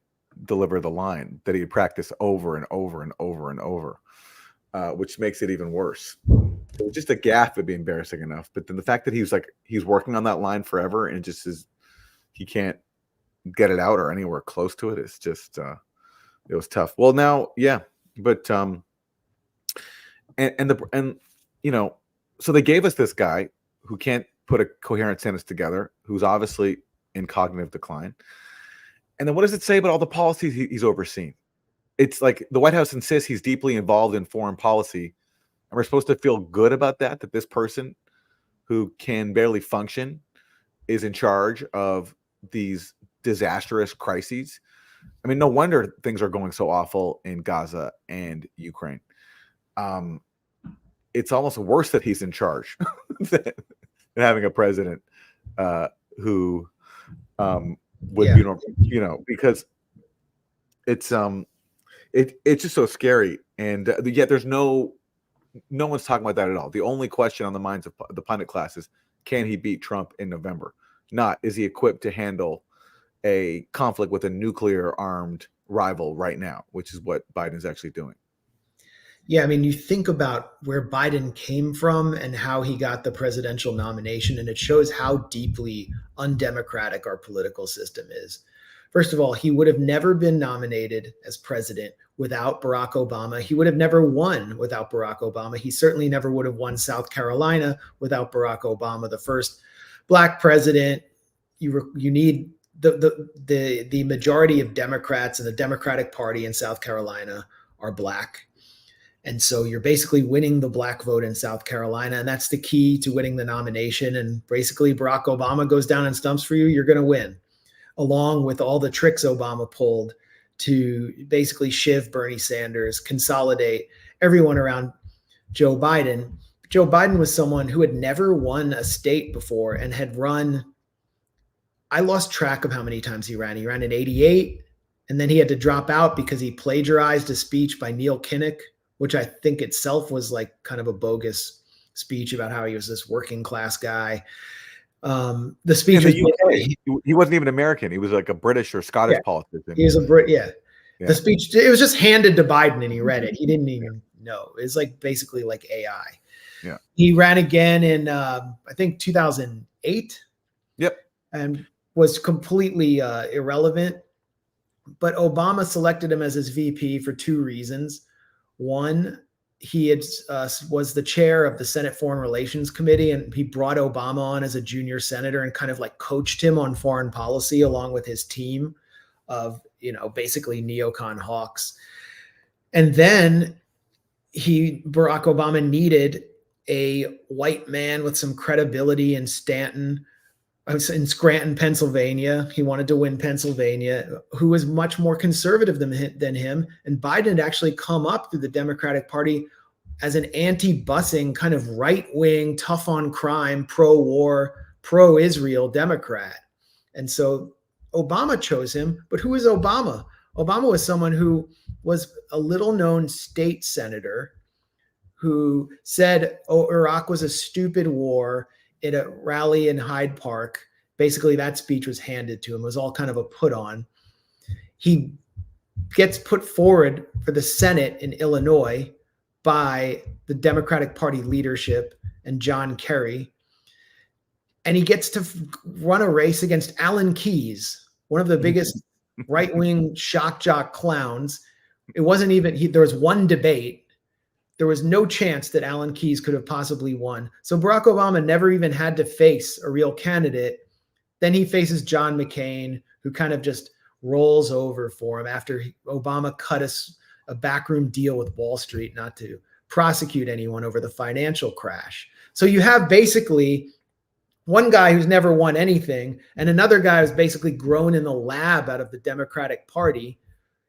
deliver the line that he had practiced over and over and over and over, which makes it even worse. It was just a gaffe would be embarrassing enough. But then the fact that he's working on that line forever and just he can't get it out or anywhere close to it. It's just it was tough. Well, now, yeah, but and you know, so they gave us this guy who can't put a coherent sentence together, who's obviously in cognitive decline. And then what does it say about all the policies he's overseen? It's like the White House insists he's deeply involved in foreign policy. And we're supposed to feel good about that this person who can barely function is in charge of these disastrous crises. I mean, no wonder things are going so awful in Gaza and Ukraine. It's almost worse that he's in charge than having a president who would be, you know, because it's just so scary. And yet there's no one's talking about that at all. The only question on the minds of the pundit class is, can he beat Trump in November? Not, is he equipped to handle a conflict with a nuclear armed rival right now, which is what Biden's actually doing. Yeah, I mean, you think about where Biden came from and how he got the presidential nomination, and it shows how deeply undemocratic our political system is. First of all, he would have never been nominated as president without Barack Obama. He would have never won without Barack Obama. He certainly never would have won South Carolina without Barack Obama, the first Black president. You need the majority of Democrats in the Democratic Party in South Carolina are Black. And so you're basically winning the black vote in South Carolina. And that's the key to winning the nomination. And basically Barack Obama goes down in stumps for you, you're going to win, along with all the tricks Obama pulled to basically shiv Bernie Sanders, consolidate everyone around Joe Biden. Joe Biden was someone who had never won a state before and had run, I lost track of how many times he ran. He ran in 88, and then he had to drop out because he plagiarized a speech by Neil Kinnock, which I think itself was like kind of a bogus speech about how he was this working class guy. The speech was UK. He wasn't even American. He was like a British or Scottish politician. He was a Brit. Yeah. The speech, it was just handed to Biden and he read it. He didn't even know. It's like basically like AI. Yeah. He ran again in, I think 2008. Yep. And was completely irrelevant. But Obama selected him as his VP for two reasons. One, he had was the chair of the Senate Foreign Relations Committee, and he brought Obama on as a junior senator and kind of like coached him on foreign policy along with his team of, basically neocon hawks. And then Barack Obama needed a white man with some credibility in Scranton, Pennsylvania. He wanted to win Pennsylvania, who was much more conservative than him. And Biden had actually come up through the Democratic Party as an anti-busing, kind of right-wing, tough on crime, pro-war, pro-Israel Democrat. And so Obama chose him. But who is Obama? Obama was someone who was a little-known state senator who said, Iraq was a stupid war, in a rally in Hyde Park. Basically, that speech was handed to him. It was all kind of a put on. He gets put forward for the Senate in Illinois by the Democratic Party leadership and John Kerry. And he gets to run a race against Alan Keyes, one of the biggest right-wing shock jock clowns. It wasn't even, there was one debate. There was no chance that Alan Keyes could have possibly won. So Barack Obama never even had to face a real candidate. Then he faces John McCain, who kind of just rolls over for him after Obama cut a backroom deal with Wall Street not to prosecute anyone over the financial crash. So you have basically one guy who's never won anything and another guy who's basically grown in the lab out of the Democratic Party.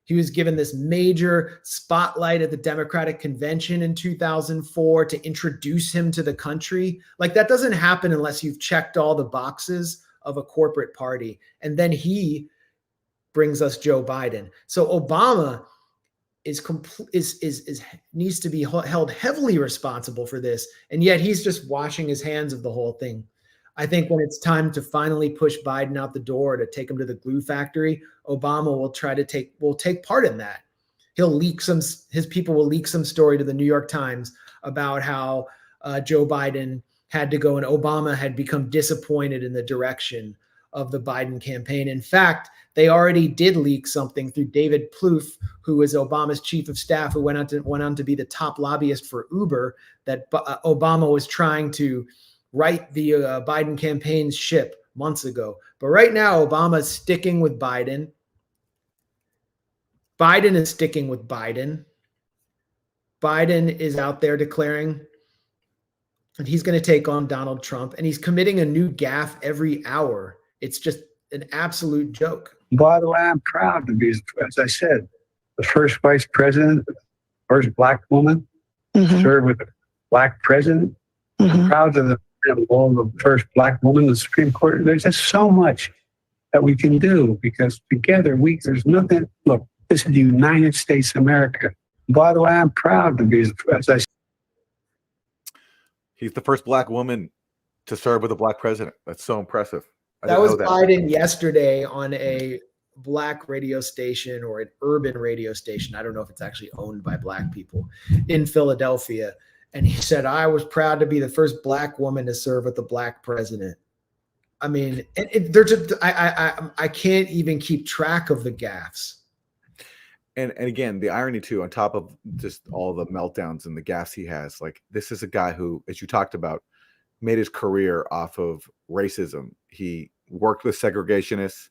He was given this major spotlight at the Democratic Convention in 2004 to introduce him to the country. Like, that doesn't happen unless you've checked all the boxes of a corporate party. And then he brings us Joe Biden. So Obama needs to be held heavily responsible for this. And yet he's just washing his hands of the whole thing. I think when it's time to finally push Biden out the door to take him to the glue factory, Obama will take part in that. His people will leak some story to the New York Times about how Joe Biden had to go and Obama had become disappointed in the direction of the Biden campaign. In fact, they already did leak something through David Plouffe, who was Obama's chief of staff, who went on to be the top lobbyist for Uber, that Obama was trying to right the Biden campaign's ship months ago. But right now, Obama is sticking with Biden. Biden is sticking with Biden. Biden is out there declaring that he's going to take on Donald Trump, and he's committing a new gaffe every hour. It's just an absolute joke. By the way, I'm proud to be, as I said, the first vice president, first black woman, served with a black president. I'm proud of the first black woman in the Supreme Court. There's just so much that we can do because together there's nothing. Look, this is the United States of America. By the way, I'm proud to be, as I said. He's the first black woman to serve with a black president. That's so impressive. That was Biden yesterday on a black radio station or an urban radio station. I don't know if it's actually owned by black people in Philadelphia. And he said, I was proud to be the first black woman to serve with the black president. I mean, I can't even keep track of the gaffes. And again, the irony too, on top of just all the meltdowns and the gaffes he has, like, this is a guy who, as you talked about, made his career off of racism. He worked with segregationists.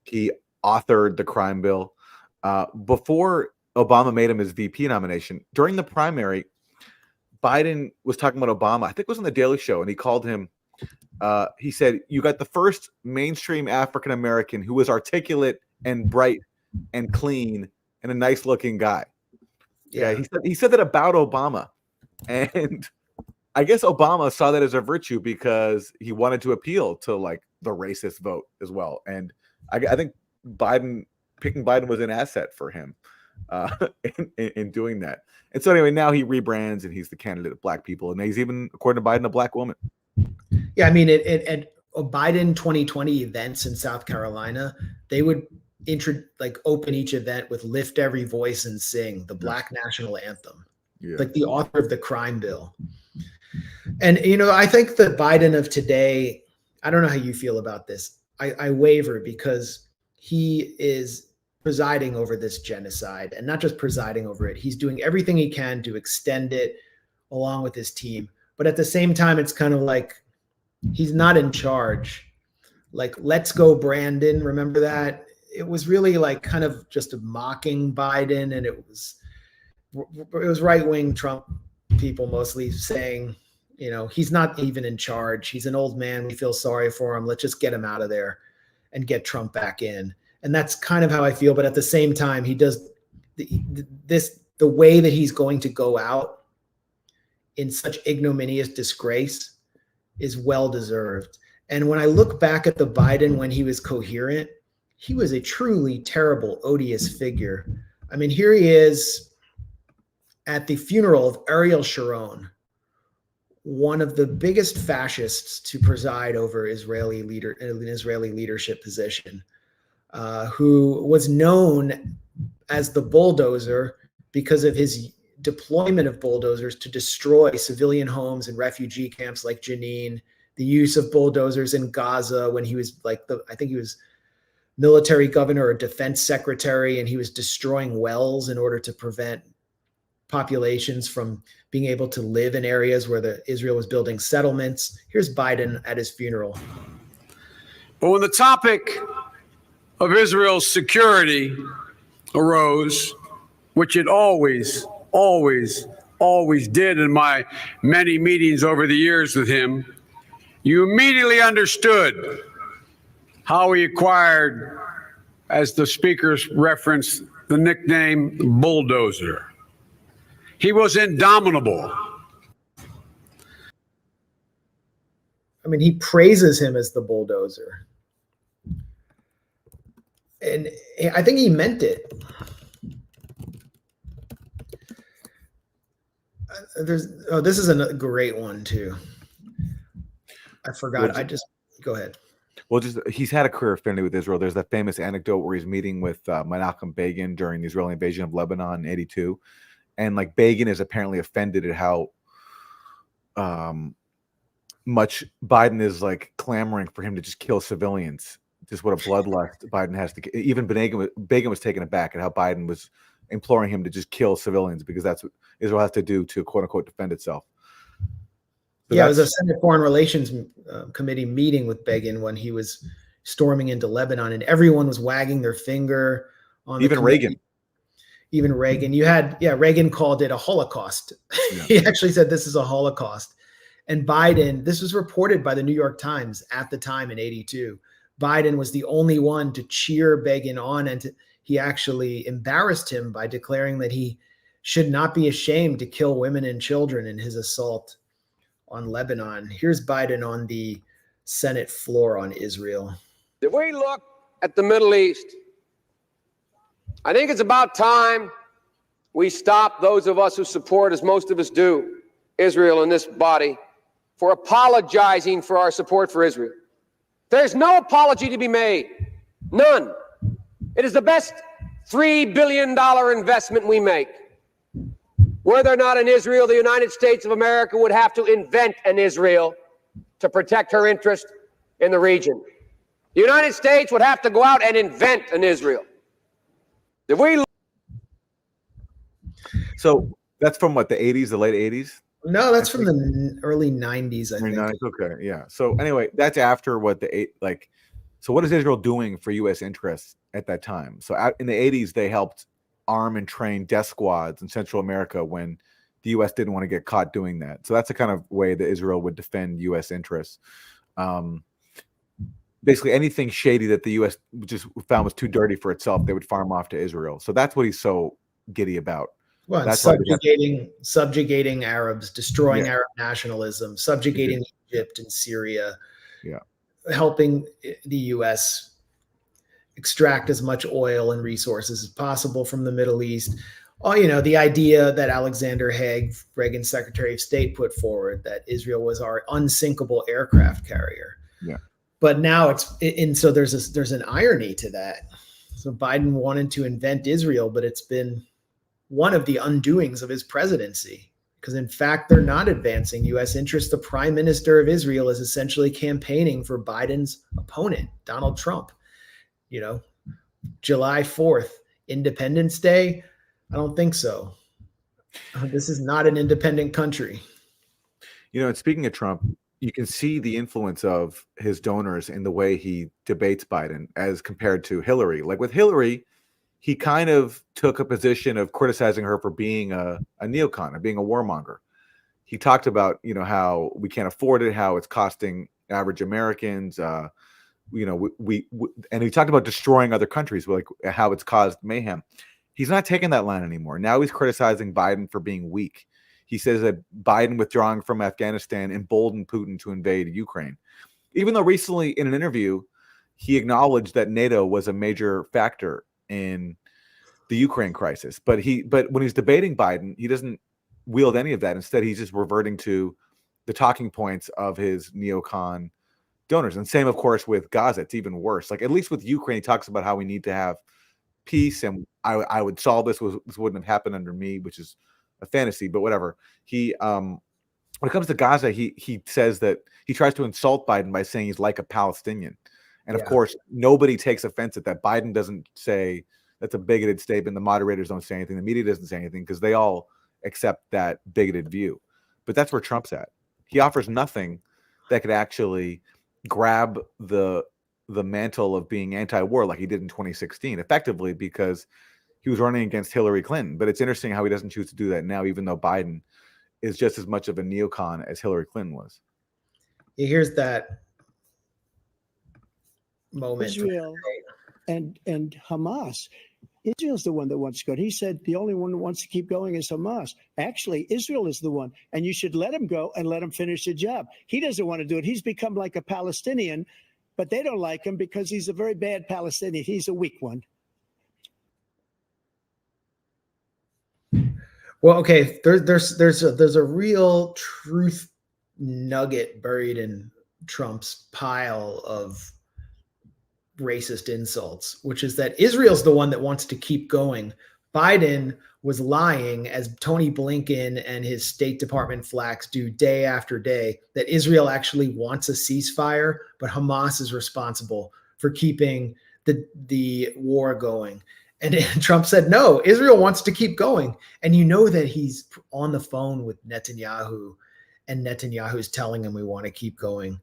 He authored the crime bill. Before Obama made him his VP nomination. During the primary, Biden was talking about Obama. I think it was on the Daily Show, and he called him. He said, "You got the first mainstream African American who was articulate and bright and clean and a nice-looking guy." Yeah, he said that about Obama, and I guess Obama saw that as a virtue because he wanted to appeal to like the racist vote as well. And I think picking Biden was an asset for him in doing that. And so anyway, now he rebrands and he's the candidate of black people, and he's even, according to Biden, a black woman. Yeah, I mean, at Biden 2020 events in South Carolina, they would open each event with "Lift Every Voice and Sing," the Black national anthem, like the author of the crime bill. And I think the Biden of today, I don't know how you feel about this. I waver because he is presiding over this genocide, and not just presiding over it. He's doing everything he can to extend it along with his team. But at the same time, it's kind of like he's not in charge. Like, let's go, Brandon. Remember that? It was really like kind of just mocking Biden, and it was right-wing Trump people mostly saying, he's not even in charge. He's an old man. We feel sorry for him. Let's just get him out of there and get Trump back in. And that's kind of how I feel. But at the same time, he does the way that he's going to go out in such ignominious disgrace is well-deserved. And when I look back at the Biden when he was coherent, he was a truly terrible, odious figure. I mean, here he is at the funeral of Ariel Sharon, one of the biggest fascists to preside over an Israeli leadership position, who was known as the bulldozer because of his deployment of bulldozers to destroy civilian homes and refugee camps like Jenin, the use of bulldozers in Gaza when he was I think he was military governor or defense secretary, and he was destroying wells in order to prevent populations from being able to live in areas where Israel was building settlements. Here's Biden at his funeral. But when the topic of Israel's security arose, which it always did in my many meetings over the years with him, you immediately understood how he acquired, as the speakers referenced, the nickname Bulldozer. He was indomitable. I mean, he praises him as the bulldozer. And I think he meant it. This is a great one too. I forgot. Go ahead. Well, he's had a career affinity with Israel. There's that famous anecdote where he's meeting with Menachem Begin during the Israeli invasion of Lebanon in '82, and like Begin is apparently offended at how much Biden is like clamoring for him to just kill civilians. Just what a bloodlust Biden has to. Even Begin was taken aback at how Biden was imploring him to just kill civilians because that's what Israel has to do to quote unquote defend itself. So yeah, it was a Senate Foreign Relations Committee meeting with Begin when he was storming into Lebanon, and everyone was wagging their finger on even Reagan. Even Reagan. Reagan called it a Holocaust. Yeah. He actually said this is a Holocaust. And Biden, this was reported by the New York Times at the time in '82. Biden was the only one to cheer Begin on, and he actually embarrassed him by declaring that he should not be ashamed to kill women and children in his assault on Lebanon. Here's Biden on the Senate floor on Israel. If we look at the Middle East, I think it's about time we stop, those of us who support, as most of us do, Israel in this body, for apologizing for our support for Israel. There's no apology to be made. None. It is the best $3 billion investment we make. Were there not an Israel, the United States of America would have to invent an Israel to protect her interest in the region. The United States would have to go out and invent an Israel. So that's from what, the 80s, the late 80s? No, that's from the early 90s, I think. 90s, okay, yeah. So anyway, that's after what so what is Israel doing for U.S. interests at that time? So in the 80s, they helped arm and train death squads in Central America when the U.S. didn't want to get caught doing that. So that's the kind of way that Israel would defend U.S. interests. Basically, anything shady that the U.S. just found was too dirty for itself, they would farm off to Israel. So that's what he's so giddy about. Well, that's subjugating Arabs, destroying Arab nationalism, subjugating Egypt and Syria, helping the U.S. extract as much oil and resources as possible from the Middle East. Oh, the idea that Alexander Haig, Reagan's Secretary of State, put forward, that Israel was our unsinkable aircraft carrier. Yeah. But now so there's an irony to that. So Biden wanted to invent Israel, but it's been one of the undoings of his presidency, because in fact, they're not advancing U.S. interests. The prime minister of Israel is essentially campaigning for Biden's opponent, Donald Trump. July 4th, Independence Day. I don't think so. This is not an independent country. And speaking of Trump, you can see the influence of his donors in the way he debates Biden as compared to Hillary. Like with Hillary, he kind of took a position of criticizing her for being a neocon, or being a warmonger. He talked about, how we can't afford it, how it's costing average Americans, and he talked about destroying other countries, like how it's caused mayhem. He's not taking that line anymore. Now he's criticizing Biden for being weak. He says that Biden withdrawing from Afghanistan emboldened Putin to invade Ukraine. Even though recently in an interview, he acknowledged that NATO was a major factor in the Ukraine crisis. But when he's debating Biden, he doesn't wield any of that. Instead, he's just reverting to the talking points of his neocon donors. And same, of course, with Gaza. It's even worse. Like, at least with Ukraine, he talks about how we need to have peace, and I would solve this. This wouldn't have happened under me, which is a fantasy, but whatever. He when it comes to Gaza, he says that he tries to insult Biden by saying he's like a Palestinian. And of course, nobody takes offense at that. Biden doesn't say that's a bigoted statement. The moderators don't say anything. The media doesn't say anything, because they all accept that bigoted view. But that's where Trump's at. He offers nothing that could actually grab the mantle of being anti-war like he did in 2016, effectively, because he was running against Hillary Clinton. But it's interesting how he doesn't choose to do that now, even though Biden is just as much of a neocon as Hillary Clinton was. Here's that moment. Israel and Hamas. Israel's the one that wants to go. He said the only one who wants to keep going is Hamas. Actually, Israel is the one, and you should let him go and let him finish the job. He doesn't want to do it. He's become like a Palestinian, but they don't like him because he's a very bad Palestinian. He's a weak one. Well, okay, there's a real truth nugget buried in Trump's pile of racist insults, which is that Israel's the one that wants to keep going. Biden was lying, as Tony Blinken and his State Department flacks do day after day, that Israel actually wants a ceasefire, but Hamas is responsible for keeping the war going. And Trump said, no, Israel wants to keep going. And you know that he's on the phone with Netanyahu, and Netanyahu's telling him we want to keep going.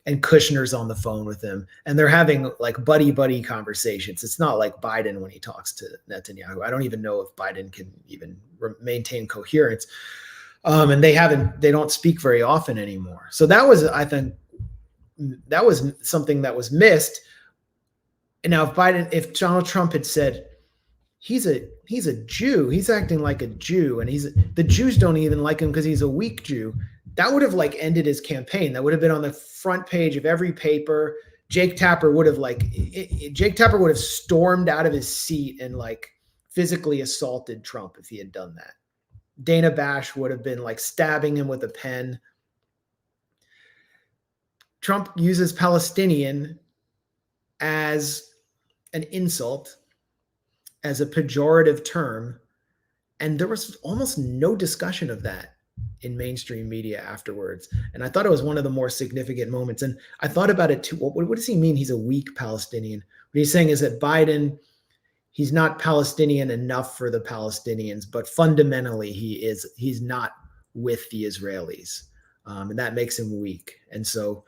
And Kushner's on the phone with him. And they're having like buddy conversations. It's not like Biden when he talks to Netanyahu. I don't even know if Biden can even maintain coherence. And they don't speak very often anymore. So that was, I think, that was something that was missed. And now if Donald Trump had said, he's a Jew, he's acting like a Jew, and the Jews don't even like him because he's a weak Jew, that would have like ended his campaign. That would have been on the front page of every paper. Jake Tapper would have stormed out of his seat and like physically assaulted Trump if he had done that. Dana Bash would have been like stabbing him with a pen. Trump uses Palestinian as an insult, as a pejorative term, and there was almost no discussion of that in mainstream media afterwards. And I thought it was one of the more significant moments. And I thought about it too. What does he mean he's a weak Palestinian? What he's saying is that Biden, he's not Palestinian enough for the Palestinians, but fundamentally he's not with the Israelis. And that makes him weak. And so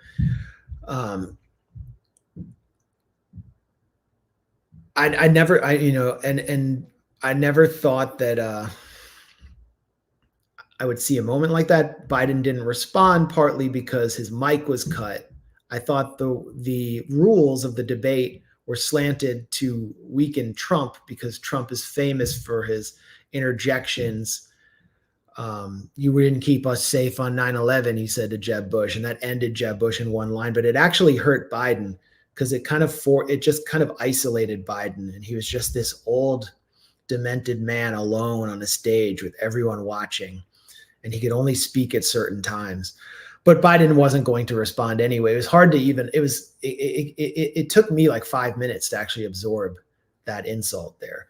I never thought that I would see a moment like that. Biden didn't respond, partly because his mic was cut. I thought the rules of the debate were slanted to weaken Trump because Trump is famous for his interjections. You didn't keep us safe on 9/11, he said to Jeb Bush, and that ended Jeb Bush in one line. But it actually hurt Biden because it just kind of isolated Biden, and he was just this old, demented man alone on a stage with everyone watching, and he could only speak at certain times. But Biden wasn't going to respond anyway. It was hard to even. It took me like 5 minutes to actually absorb that insult there.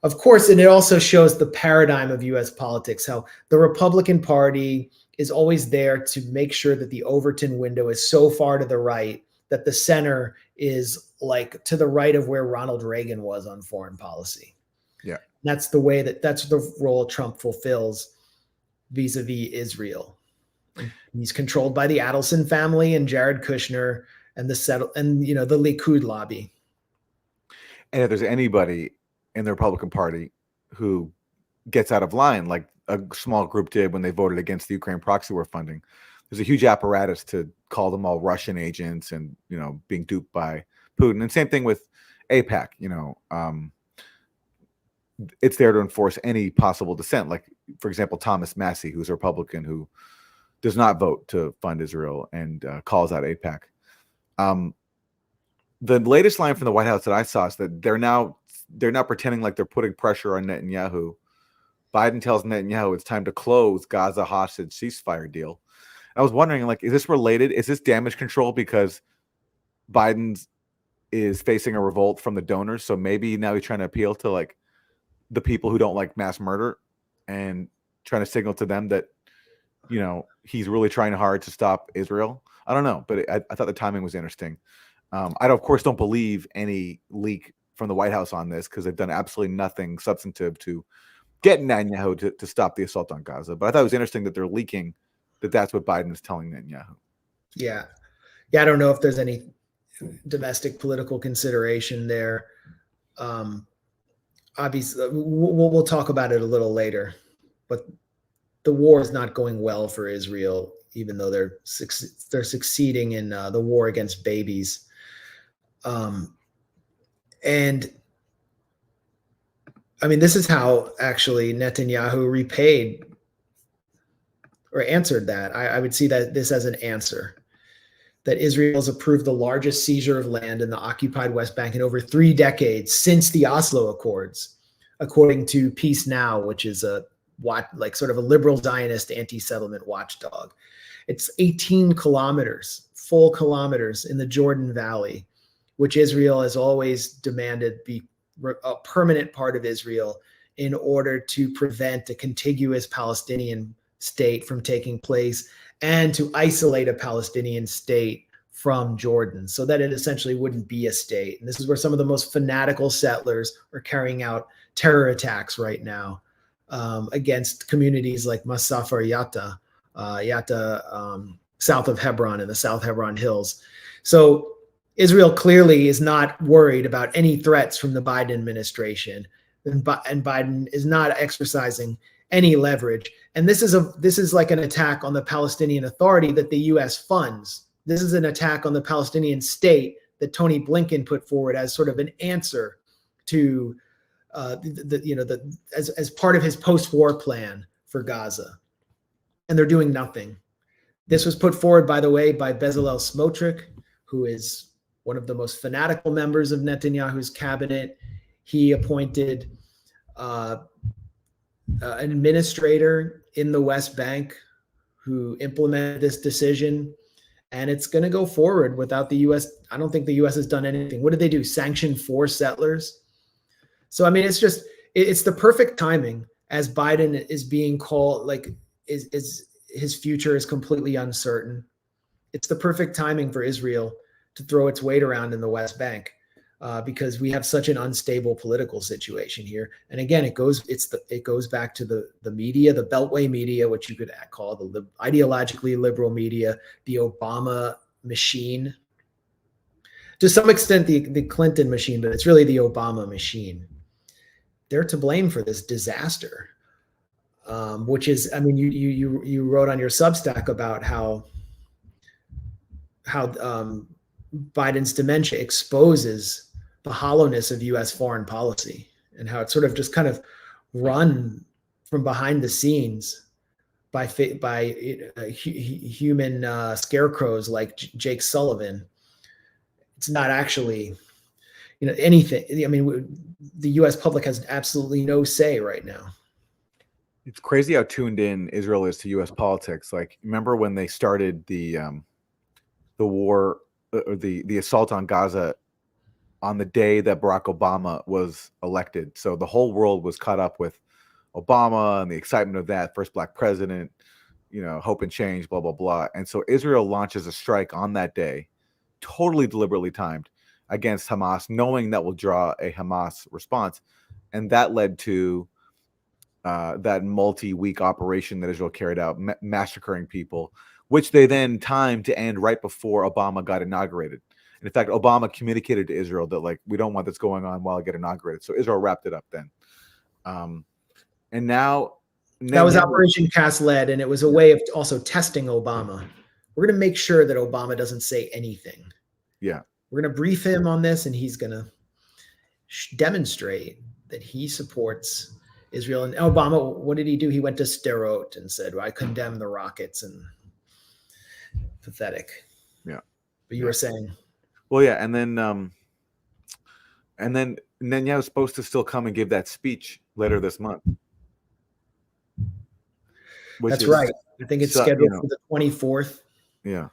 Of course, and it also shows the paradigm of U.S. politics, how the Republican Party is always there to make sure that the Overton window is so far to the right that the center is like to the right of where Ronald Reagan was on foreign policy. Yeah. That's the role Trump fulfills vis-a-vis Israel. He's controlled by the Adelson family and Jared Kushner and the Likud lobby. And if there's anybody in the Republican Party who gets out of line, like a small group did when they voted against the Ukraine proxy war funding, there's a huge apparatus to call them all Russian agents and, being duped by Putin. And same thing with AIPAC, it's there to enforce any possible dissent. Like, for example, Thomas Massie, who's a Republican who does not vote to fund Israel and calls out AIPAC. The latest line from the White House that I saw is that they're now pretending like they're putting pressure on Netanyahu. Biden tells Netanyahu it's time to close Gaza hostage ceasefire deal. I was wondering, like, is this related? Is this damage control because Biden is facing a revolt from the donors? So maybe now he's trying to appeal to like the people who don't like mass murder and trying to signal to them that, he's really trying hard to stop Israel. I don't know, but I thought the timing was interesting. I, of course, don't believe any leak from the White House on this because they've done absolutely nothing substantive to get Netanyahu to stop the assault on Gaza. But I thought it was interesting that they're leaking that that's what Biden is telling Netanyahu. Yeah. I don't know if there's any domestic political consideration there. Obviously, we'll talk about it a little later, but the war is not going well for Israel, even though they're succeeding in the war against babies. And I mean, this is how actually Netanyahu repaid or answered that. I would see that this as an answer, that Israel has approved the largest seizure of land in the occupied West Bank in over 3 decades since the Oslo Accords, according to Peace Now, which is sort of a liberal Zionist anti-settlement watchdog. It's 18 full kilometers in the Jordan Valley, which Israel has always demanded be a permanent part of Israel in order to prevent a contiguous Palestinian state from taking place and to isolate a Palestinian state from Jordan so that it essentially wouldn't be a state. And this is where some of the most fanatical settlers are carrying out terror attacks right now against communities like Masafar Yatta, south of Hebron in the South Hebron Hills. So Israel clearly is not worried about any threats from the Biden administration, and Biden is not exercising any leverage. And this is like an attack on the Palestinian Authority that the U.S. funds. This is an attack on the Palestinian state that Tony Blinken put forward as sort of an answer to as part of his post-war plan for Gaza, and they're doing nothing. This was put forward, by the way, by Bezalel Smotrich, who is one of the most fanatical members of Netanyahu's cabinet. He appointed an administrator in the West Bank who implemented this decision, and it's going to go forward without the U.S. I don't think the U.S. has done anything. What did they do? Sanction 4 settlers? So, I mean, it's the perfect timing as Biden is being called, like, is his future is completely uncertain. It's the perfect timing for Israel to throw its weight around in the West Bank because we have such an unstable political situation here. And again, it goes back to the media, the Beltway media, which you could call the ideologically liberal media, the Obama machine. To some extent, the Clinton machine, but it's really the Obama machine. they're to blame for this disaster. Which is, I mean, you wrote on your Substack about how Biden's dementia exposes the hollowness of U.S. foreign policy and how it's sort of just kind of run from behind the scenes by human scarecrows like Jake Sullivan. It's not actually, anything. I mean, the U.S. public has absolutely no say right now. It's crazy how tuned in Israel is to U.S. politics. Like, remember when they started the war, or the assault on Gaza on the day that Barack Obama was elected? So the whole world was caught up with Obama and the excitement of that, first black president, hope and change, blah, blah, blah. And so Israel launches a strike on that day, totally deliberately timed, against Hamas, knowing that will draw a Hamas response. And that led to that multi-week operation that Israel carried out, massacring people, which they then timed to end right before Obama got inaugurated. And in fact, Obama communicated to Israel that, like, we don't want this going on while I get inaugurated. So Israel wrapped it up then. And now that was Operation Cast Lead, and it was a way of also testing Obama. We're going to make sure that Obama doesn't say anything. Yeah. We're going to brief him on this, and he's going to demonstrate that he supports Israel. And Obama, what did he do? He went to Sderot and said, well, I condemn the rockets. And pathetic. Yeah. But you were saying. Well, yeah. And then Netanyahu is supposed to still come and give that speech later this month. That's right. I think it's scheduled for the 24th. Yeah.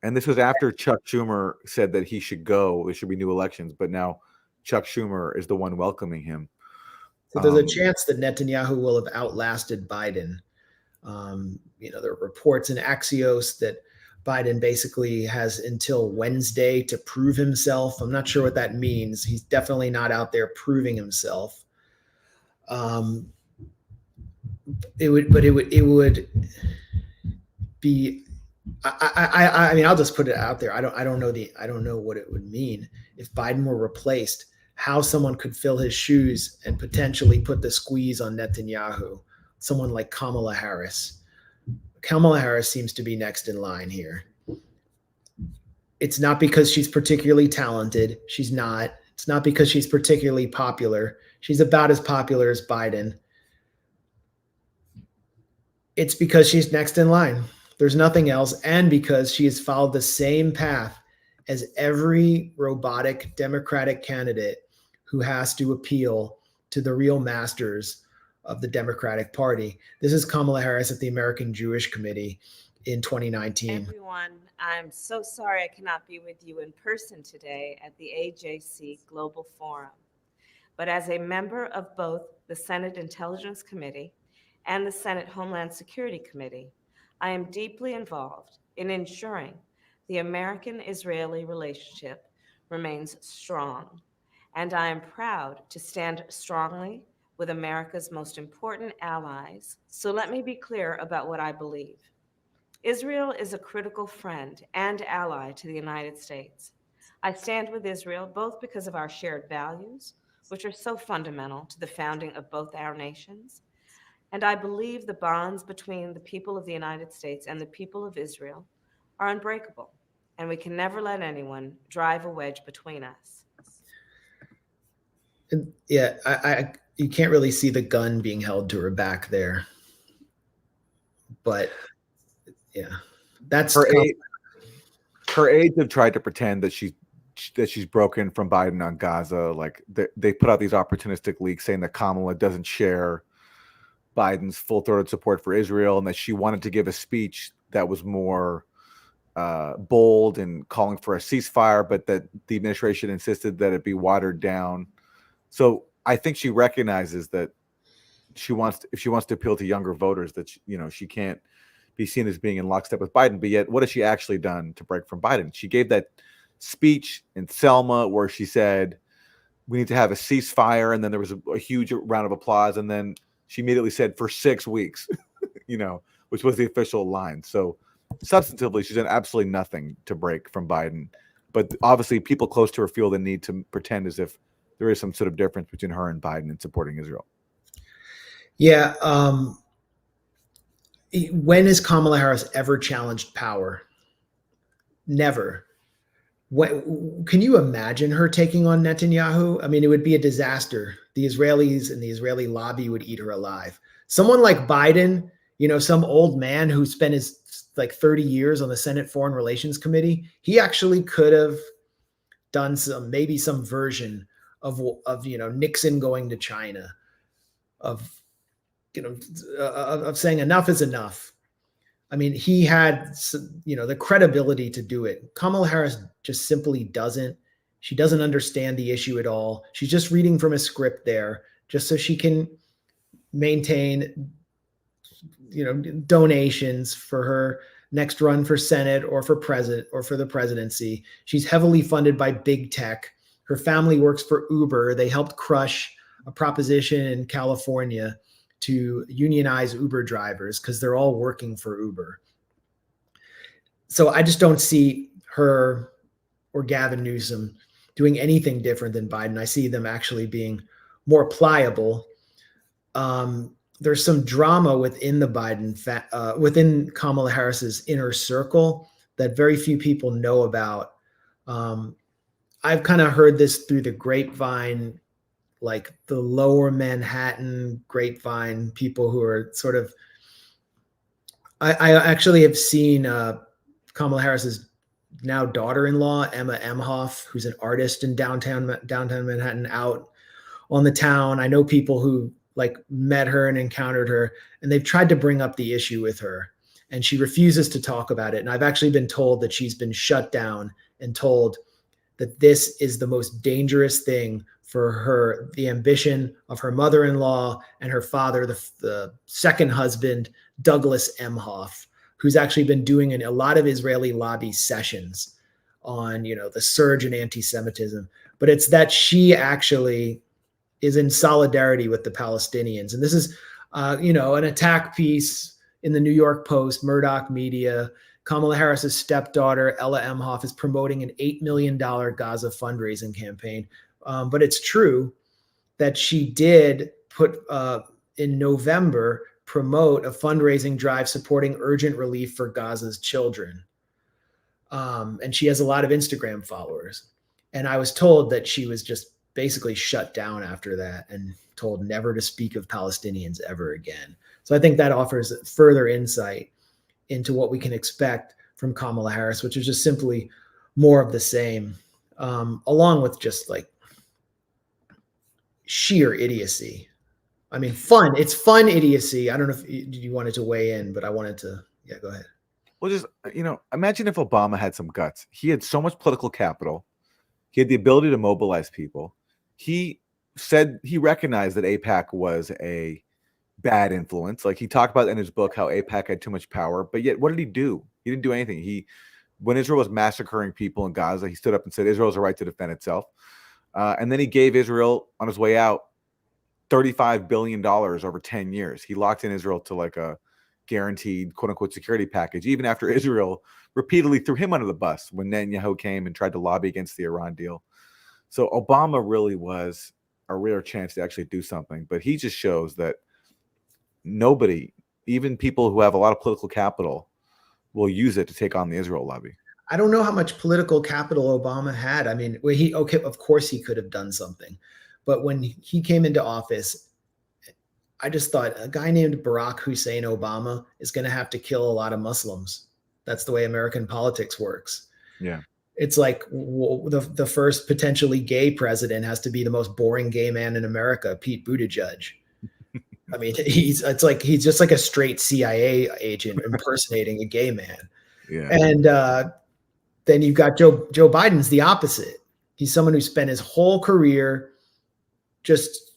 And this was after Chuck Schumer said that he should go. There should be new elections. But now Chuck Schumer is the one welcoming him. So there's a chance that Netanyahu will have outlasted Biden. There are reports in Axios that Biden basically has until Wednesday to prove himself. I'm not sure what that means. He's definitely not out there proving himself. It would be. I mean, I'll just put it out there. I don't know what it would mean if Biden were replaced. How someone could fill his shoes and potentially put the squeeze on Netanyahu. Someone like Kamala Harris. Kamala Harris seems to be next in line here. It's not because she's particularly talented. She's not. It's not because she's particularly popular. She's about as popular as Biden. It's because she's next in line. There's nothing else. And because she has followed the same path as every robotic Democratic candidate who has to appeal to the real masters of the Democratic Party. This is Kamala Harris at the American Jewish Committee in 2019. Everyone, I'm so sorry I cannot be with you in person today at the AJC Global Forum. But as a member of both the Senate Intelligence Committee and the Senate Homeland Security Committee, I am deeply involved in ensuring the American-Israeli relationship remains strong, and I am proud to stand strongly with America's most important allies. So let me be clear about what I believe. Israel is a critical friend and ally to the United States. I stand with Israel both because of our shared values, which are so fundamental to the founding of both our nations, and I believe the bonds between the people of the United States and the people of Israel are unbreakable, and we can never let anyone drive a wedge between us. Yeah, you can't really see the gun being held to her back there, but yeah, that's her aides have tried to pretend that she's broken from Biden on Gaza. Like they put out these opportunistic leaks saying that Kamala doesn't share Biden's full-throated support for Israel and that she wanted to give a speech that was more bold and calling for a ceasefire, but that the administration insisted that it be watered down. So I think she recognizes that if she wants to appeal to younger voters, that she can't be seen as being in lockstep with Biden. But yet, what has she actually done to break from Biden? She gave that speech in Selma where she said we need to have a ceasefire, and then there was a huge round of applause, and then she immediately said for 6 weeks, which was the official line. So substantively, she's done absolutely nothing to break from Biden. But obviously, people close to her feel the need to pretend as if there is some sort of difference between her and Biden in supporting Israel. Yeah. When has Kamala Harris ever challenged power? Never. Can you imagine her taking on Netanyahu? I mean, it would be a disaster. The Israelis and the Israeli lobby would eat her alive. Someone like Biden, some old man who spent his 30 years on the Senate Foreign Relations Committee, he actually could have done maybe some version of Nixon going to China, of saying enough is enough. I mean, he had, the credibility to do it. Kamala Harris just simply doesn't. She doesn't understand the issue at all. She's just reading from a script there, just so she can maintain, donations for her next run for Senate or for president or for the presidency. She's heavily funded by big tech. Her family works for Uber. They helped crush a proposition in California to unionize Uber drivers because they're all working for Uber. So I just don't see her or Gavin Newsom doing anything different than Biden. I see them actually being more pliable. There's some drama within the within Kamala Harris's inner circle that very few people know about. I've kind of heard this through the grapevine, like the lower Manhattan grapevine people who are sort of, I actually have seen Kamala Harris's now daughter-in-law, Emma Emhoff, who's an artist in downtown Manhattan, out on the town. I know people who met her and encountered her, and they've tried to bring up the issue with her, and she refuses to talk about it. And I've actually been told that she's been shut down and told that this is the most dangerous thing for her, the ambition of her mother-in-law and her father, the second husband, Douglas Emhoff, who's actually been doing a lot of Israeli lobby sessions on, the surge in anti-Semitism. But it's that she actually is in solidarity with the Palestinians. And this is, an attack piece in the New York Post, Murdoch Media. Kamala Harris's stepdaughter, Ella Emhoff, is promoting an $8 million Gaza fundraising campaign. But it's true that she did put in November promote a fundraising drive supporting urgent relief for Gaza's children. And she has a lot of Instagram followers. And I was told that she was just basically shut down after that and told never to speak of Palestinians ever again. So I think that offers further insight into what we can expect from Kamala Harris, which is just simply more of the same, along with just sheer idiocy. I mean, fun. It's fun idiocy. I don't know if you wanted to weigh in, but I wanted to. Yeah, go ahead. Well, just, imagine if Obama had some guts. He had so much political capital. He had the ability to mobilize people. He said he recognized that AIPAC was a bad influence. He talked about in his book how AIPAC had too much power, but yet what did he do? He didn't do anything. When Israel was massacring people in Gaza, he stood up and said Israel has a right to defend itself. And then he gave Israel, on his way out, $35 billion over 10 years. He locked in Israel to a guaranteed quote unquote security package, even after Israel repeatedly threw him under the bus when Netanyahu came and tried to lobby against the Iran deal. So Obama really was a rare chance to actually do something, but he just shows that nobody, even people who have a lot of political capital, will use it to take on the Israel lobby. I don't know how much political capital Obama had. I mean, of course he could have done something. But when he came into office, I just thought a guy named Barack Hussein Obama is going to have to kill a lot of Muslims. That's the way American politics works. Yeah. It's like the first potentially gay president has to be the most boring gay man in America, Pete Buttigieg. I mean, he's just like a straight CIA agent impersonating a gay man. Yeah. And then you've got Joe Biden's the opposite. He's someone who spent his whole career just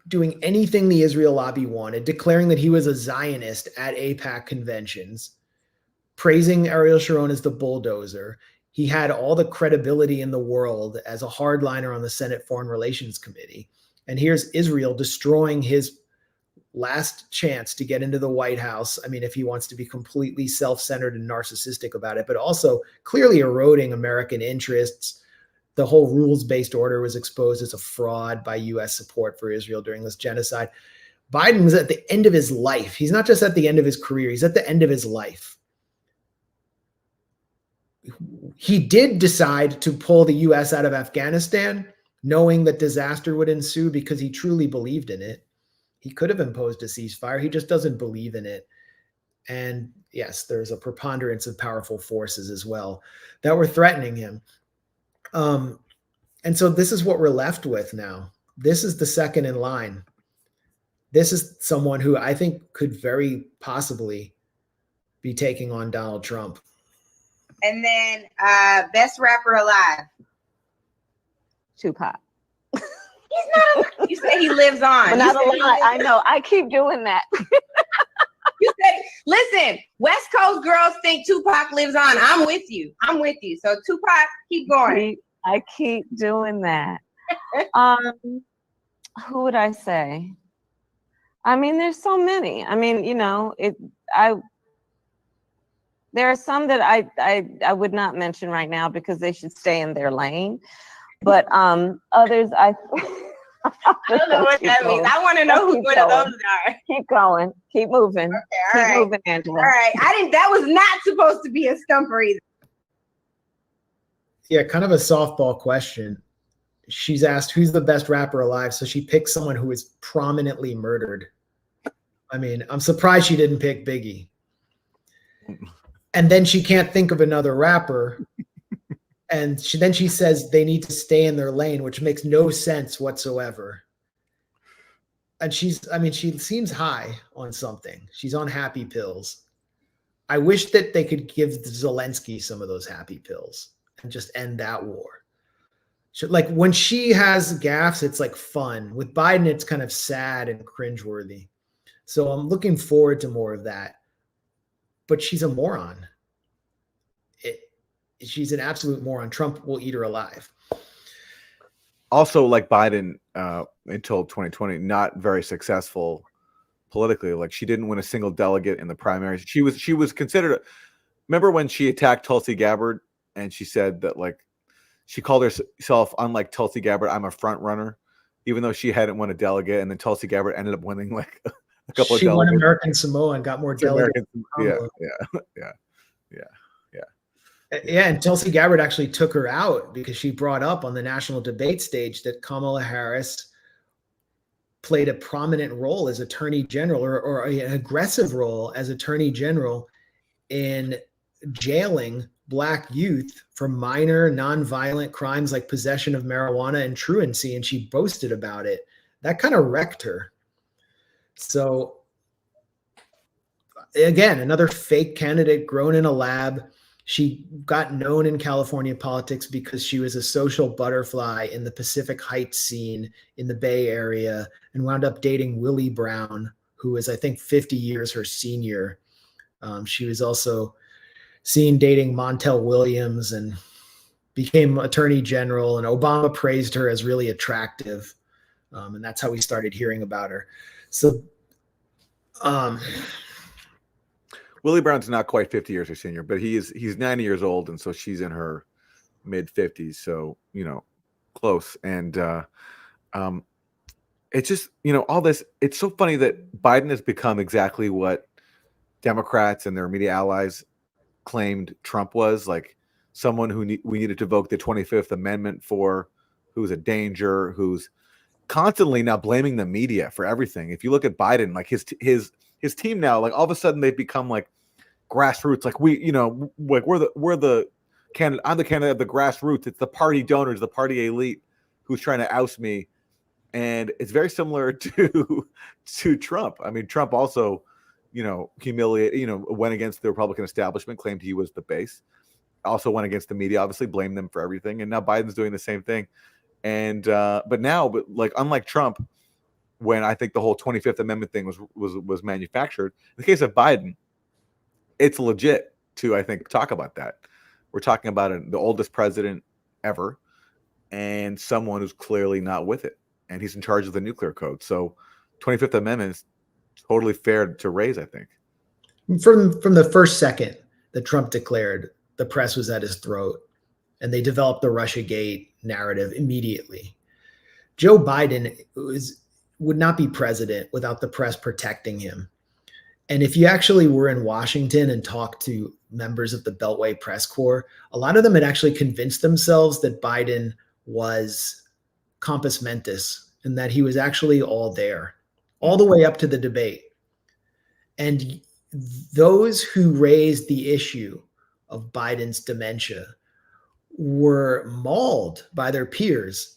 doing anything the Israel lobby wanted, declaring that he was a Zionist at AIPAC conventions, praising Ariel Sharon as the bulldozer. He had all the credibility in the world as a hardliner on the Senate Foreign Relations Committee. And here's Israel destroying his last chance to get into the White House. I mean, if he wants to be completely self-centered and narcissistic about it, but also clearly eroding American interests, the whole rules-based order was exposed as a fraud by U.S. support for Israel during this genocide. Biden was at the end of his life. He's not just at the end of his career, he's at the end of his life. He did decide to pull the U.S. out of Afghanistan, knowing that disaster would ensue because he truly believed in it. He could have imposed a ceasefire. He just doesn't believe in it. And yes, there's a preponderance of powerful forces as well that were threatening him. And so this is what we're left with now. This is the second in line. This is someone who I think could very possibly be taking on Donald Trump. And then best rapper alive. Tupac. He's not. You say he lives on. But not a lot. I know. I keep doing that. You said, listen, West Coast girls think Tupac lives on. I'm with you. I'm with you. So Tupac, keep going. I keep doing that. Who would I say? I mean, there's so many. I mean, you know, there are some that I would not mention right now because they should stay in their lane. But others, I don't know what that means. I want to know who one of those are. Keep going. Keep moving. Okay, keep moving, Angela. All right. That was not supposed to be a stumper either. Yeah, kind of a softball question. She's asked who's the best rapper alive, so she picked someone who was prominently murdered. I mean, I'm surprised she didn't pick Biggie. And then she can't think of another rapper. And then she says they need to stay in their lane, which makes no sense whatsoever. And she seems high on something. She's on happy pills. I wish that they could give Zelensky some of those happy pills and just end that war. Like when she has gaffes, it's like fun. With Biden, it's kind of sad and cringeworthy. So I'm looking forward to more of that. But she's a moron. She's an absolute moron. Trump will eat her alive. Also, like Biden, until 2020, not very successful politically. Like she didn't win a single delegate in the primaries. She was considered. Remember when she attacked Tulsi Gabbard and she said that like she called herself, unlike Tulsi Gabbard, I'm a front runner, even though she hadn't won a delegate. And then Tulsi Gabbard ended up winning like a couple of delegates. She won American Samoa and got more delegates. Yeah. Yeah, and Tulsi Gabbard actually took her out because she brought up on the national debate stage that Kamala Harris played a prominent role as Attorney General or an aggressive role as Attorney General in jailing Black youth for minor nonviolent crimes like possession of marijuana and truancy, and she boasted about it. That kind of wrecked her. So again, another fake candidate grown in a lab. She got known in California politics because she was a social butterfly in the Pacific Heights scene in the Bay Area and wound up dating Willie Brown, who was, I think, 50 years her senior. She was also seen dating Montel Williams and became Attorney General, and Obama praised her as really attractive. And that's how we started hearing about her. So, Willie Brown's not quite 50 years her senior, but he's 90 years old, and so she's in her mid 50s. So, you know, close. And it's just, you know, all this. It's so funny that Biden has become exactly what Democrats and their immediate allies claimed Trump was, like someone who we needed to invoke the 25th Amendment for, who's a danger, who's constantly now blaming the media for everything. If you look at Biden, like his team now, like all of a sudden they've become like grassroots. Like we're the candidate. I'm the candidate of the grassroots. It's the party donors, the party elite who's trying to oust me. And it's very similar to Trump. I mean, Trump also, you know, went against the Republican establishment, claimed he was the base, also went against the media, obviously blamed them for everything. And now Biden's doing the same thing. And but like unlike Trump, when I think the whole 25th Amendment thing was manufactured, in the case of Biden, it's legit to, I think, talk about that. We're talking about the oldest president ever and someone who's clearly not with it. And he's in charge of the nuclear code. So 25th Amendment is totally fair to raise, I think. From the first second that Trump declared, the press was at his throat. and they developed the Russiagate narrative immediately. Joe Biden would not be president without the press protecting him. And if you actually were in Washington and talked to members of the Beltway press corps, a lot of them had actually convinced themselves that Biden was compos mentis and that he was actually all there, all the way up to the debate. And those who raised the issue of Biden's dementia were mauled by their peers.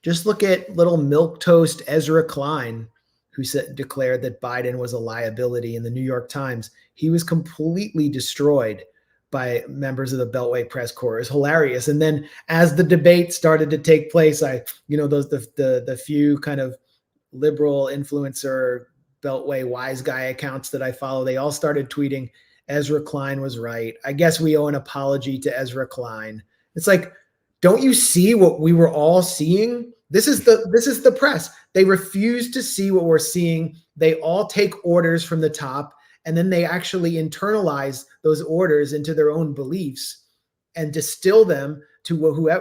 Just look at little milquetoast Ezra Klein, who declared that Biden was a liability in the New York Times. He was completely destroyed by members of the Beltway press corps. It's hilarious. And then as the debate started to take place, the few kind of liberal influencer Beltway wise guy accounts that I follow, they all started tweeting, Ezra Klein was right. I guess we owe an apology to Ezra Klein. It's like, don't you see what we were all seeing? This is the press. They refuse to see what we're seeing. They all take orders from the top, and then they actually internalize those orders into their own beliefs and distill them to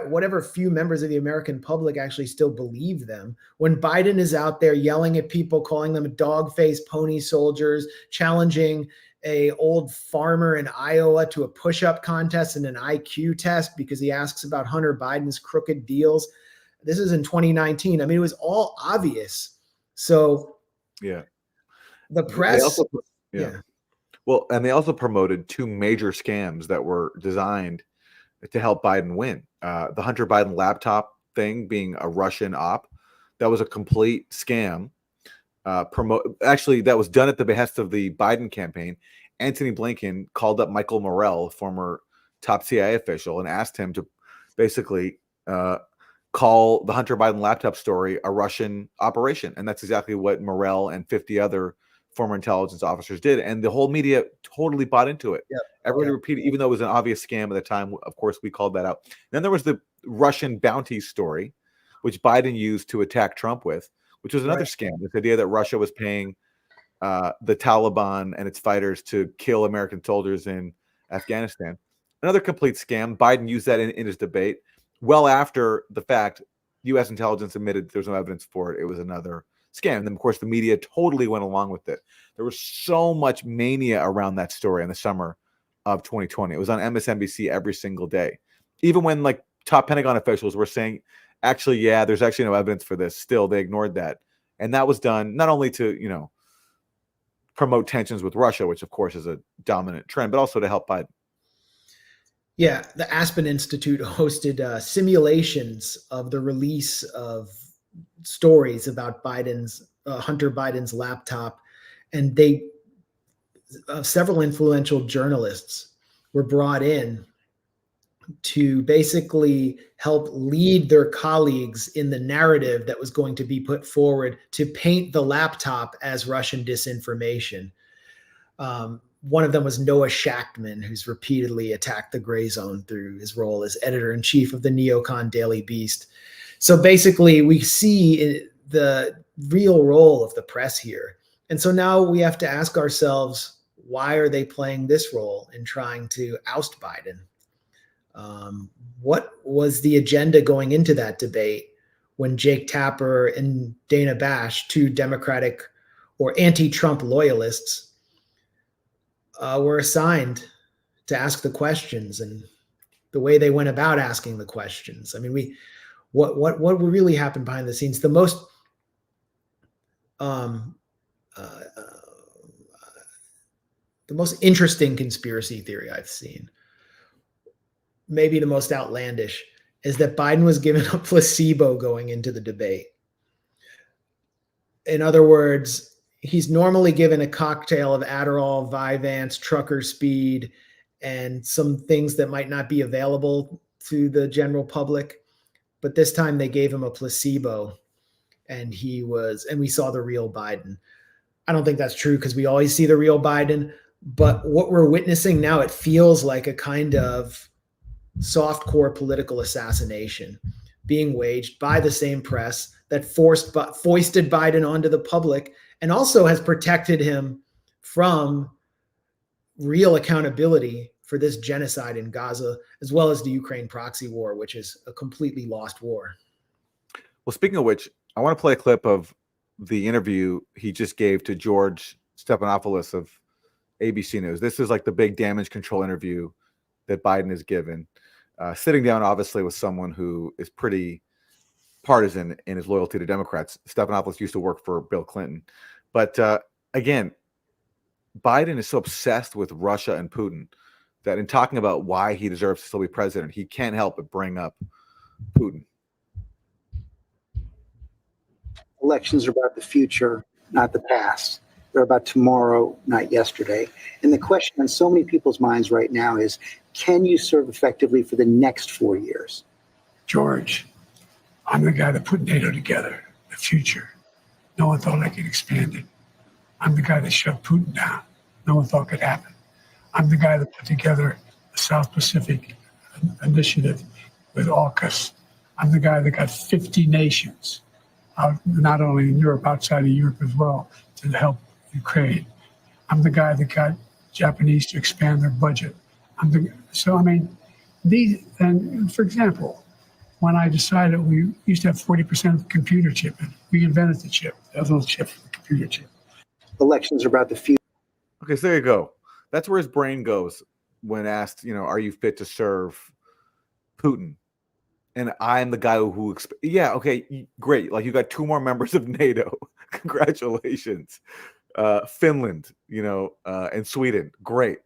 whatever few members of the American public actually still believe them. When Biden is out there yelling at people, calling them dog-faced pony soldiers, challenging a old farmer in Iowa to a push-up contest and an IQ test because he asks about Hunter Biden's crooked deals. This is in 2019. I mean, it was all obvious. So yeah, the press. Well, and they also promoted two major scams that were designed to help Biden win. The Hunter Biden laptop thing being a Russian op. That was a complete scam. Actually, that was done at the behest of the Biden campaign. Antony Blinken called up Michael Morell, former top CIA official, and asked him to basically call the Hunter Biden laptop story a Russian operation. And that's exactly what Morell and 50 other former intelligence officers did. And the whole media totally bought into it. Yep. Everybody repeated, even though it was an obvious scam at the time. Of course, we called that out. Then there was the Russian bounty story, which Biden used to attack Trump with, which was another scam. This idea that Russia was paying the Taliban and its fighters to kill American soldiers in Afghanistan. Another complete scam. Biden used that in his debate. Well after the fact, U.S. intelligence admitted there's no evidence for it. It was another scam. And then, of course, the media totally went along with it. There was so much mania around that story in the summer of 2020. It was on MSNBC every single day. Even when like top Pentagon officials were saying, actually, yeah, there's actually no evidence for this. Still, they ignored that. And that was done not only to, promote tensions with Russia, which of course is a dominant trend, but also to help Biden. Yeah, the Aspen Institute hosted simulations of the release of stories about Hunter Biden's laptop, and several influential journalists were brought in to basically help lead their colleagues in the narrative that was going to be put forward to paint the laptop as Russian disinformation. One of them was Noah Shachtman, who's repeatedly attacked the Grayzone through his role as editor-in-chief of the neocon Daily Beast. So basically, we see the real role of the press here. And so now we have to ask ourselves, why are they playing this role in trying to oust Biden? What was the agenda going into that debate when Jake Tapper and Dana Bash, two Democratic or anti-Trump loyalists, were assigned to ask the questions, and the way they went about asking the questions? I mean, what really happened behind the scenes? The most interesting conspiracy theory I've seen, maybe the most outlandish, is that Biden was given a placebo going into the debate. In other words, he's normally given a cocktail of Adderall, Vyvanse, trucker speed, and some things that might not be available to the general public. But this time they gave him a placebo, and we saw the real Biden. I don't think that's true because we always see the real Biden. But what we're witnessing now, it feels like a kind of soft-core political assassination being waged by the same press that foisted Biden onto the public and also has protected him from real accountability for this genocide in Gaza, as well as the Ukraine proxy war, which is a completely lost war. Well, speaking of which, I want to play a clip of the interview he just gave to George Stephanopoulos of ABC News. This is like the big damage control interview that Biden has given, sitting down obviously with someone who is pretty partisan in his loyalty to Democrats. Stephanopoulos used to work for Bill Clinton. But again, Biden is so obsessed with Russia and Putin that in talking about why he deserves to still be president, he can't help but bring up Putin. Elections are about the future, not the past. They're about tomorrow, not yesterday. And the question on so many people's minds right now is, can you serve effectively for the next 4 years? George, I'm the guy that put NATO together, the future. No one thought I could expand it. I'm the guy that shoved Putin down. No one thought could happen. I'm the guy that put together the South Pacific Initiative with AUKUS. I'm the guy that got 50 nations, out, not only in Europe, outside of Europe as well, to help Ukraine. I'm the guy that got Japanese to expand their budget. So, I mean, and for example, when I decided we used to have 40% of the computer chip in, we invented the chip, that little chip, the computer chip. Elections are about the future. Okay, so there you go. That's where his brain goes when asked, are you fit to serve Putin? And I'm the guy who yeah, okay, great. Like, you got 2 more members of NATO. Congratulations. Finland, and Sweden. Great.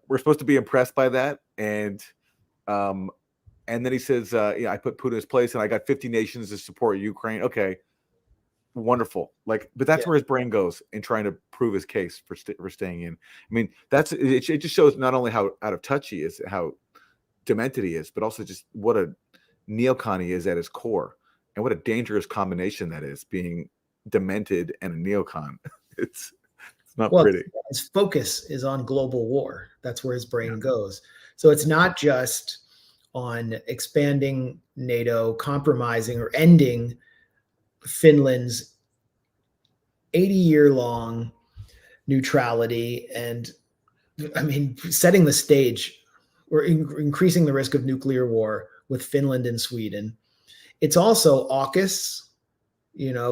We're supposed to be impressed by that. And then he says, I put Putin in his place and I got 50 nations to support Ukraine. Okay, wonderful. Like, but that's where his brain goes in trying to prove his case for staying in. I mean, it just shows not only how out of touch he is, how demented he is, but also just what a neocon he is at his core, and what a dangerous combination that is, being demented and a neocon. It's not pretty. His focus is on global war. That's where his brain goes. So it's not just on expanding NATO, compromising or ending Finland's 80-year-long neutrality, and I mean, setting the stage or increasing the risk of nuclear war with Finland and Sweden. It's also AUKUS,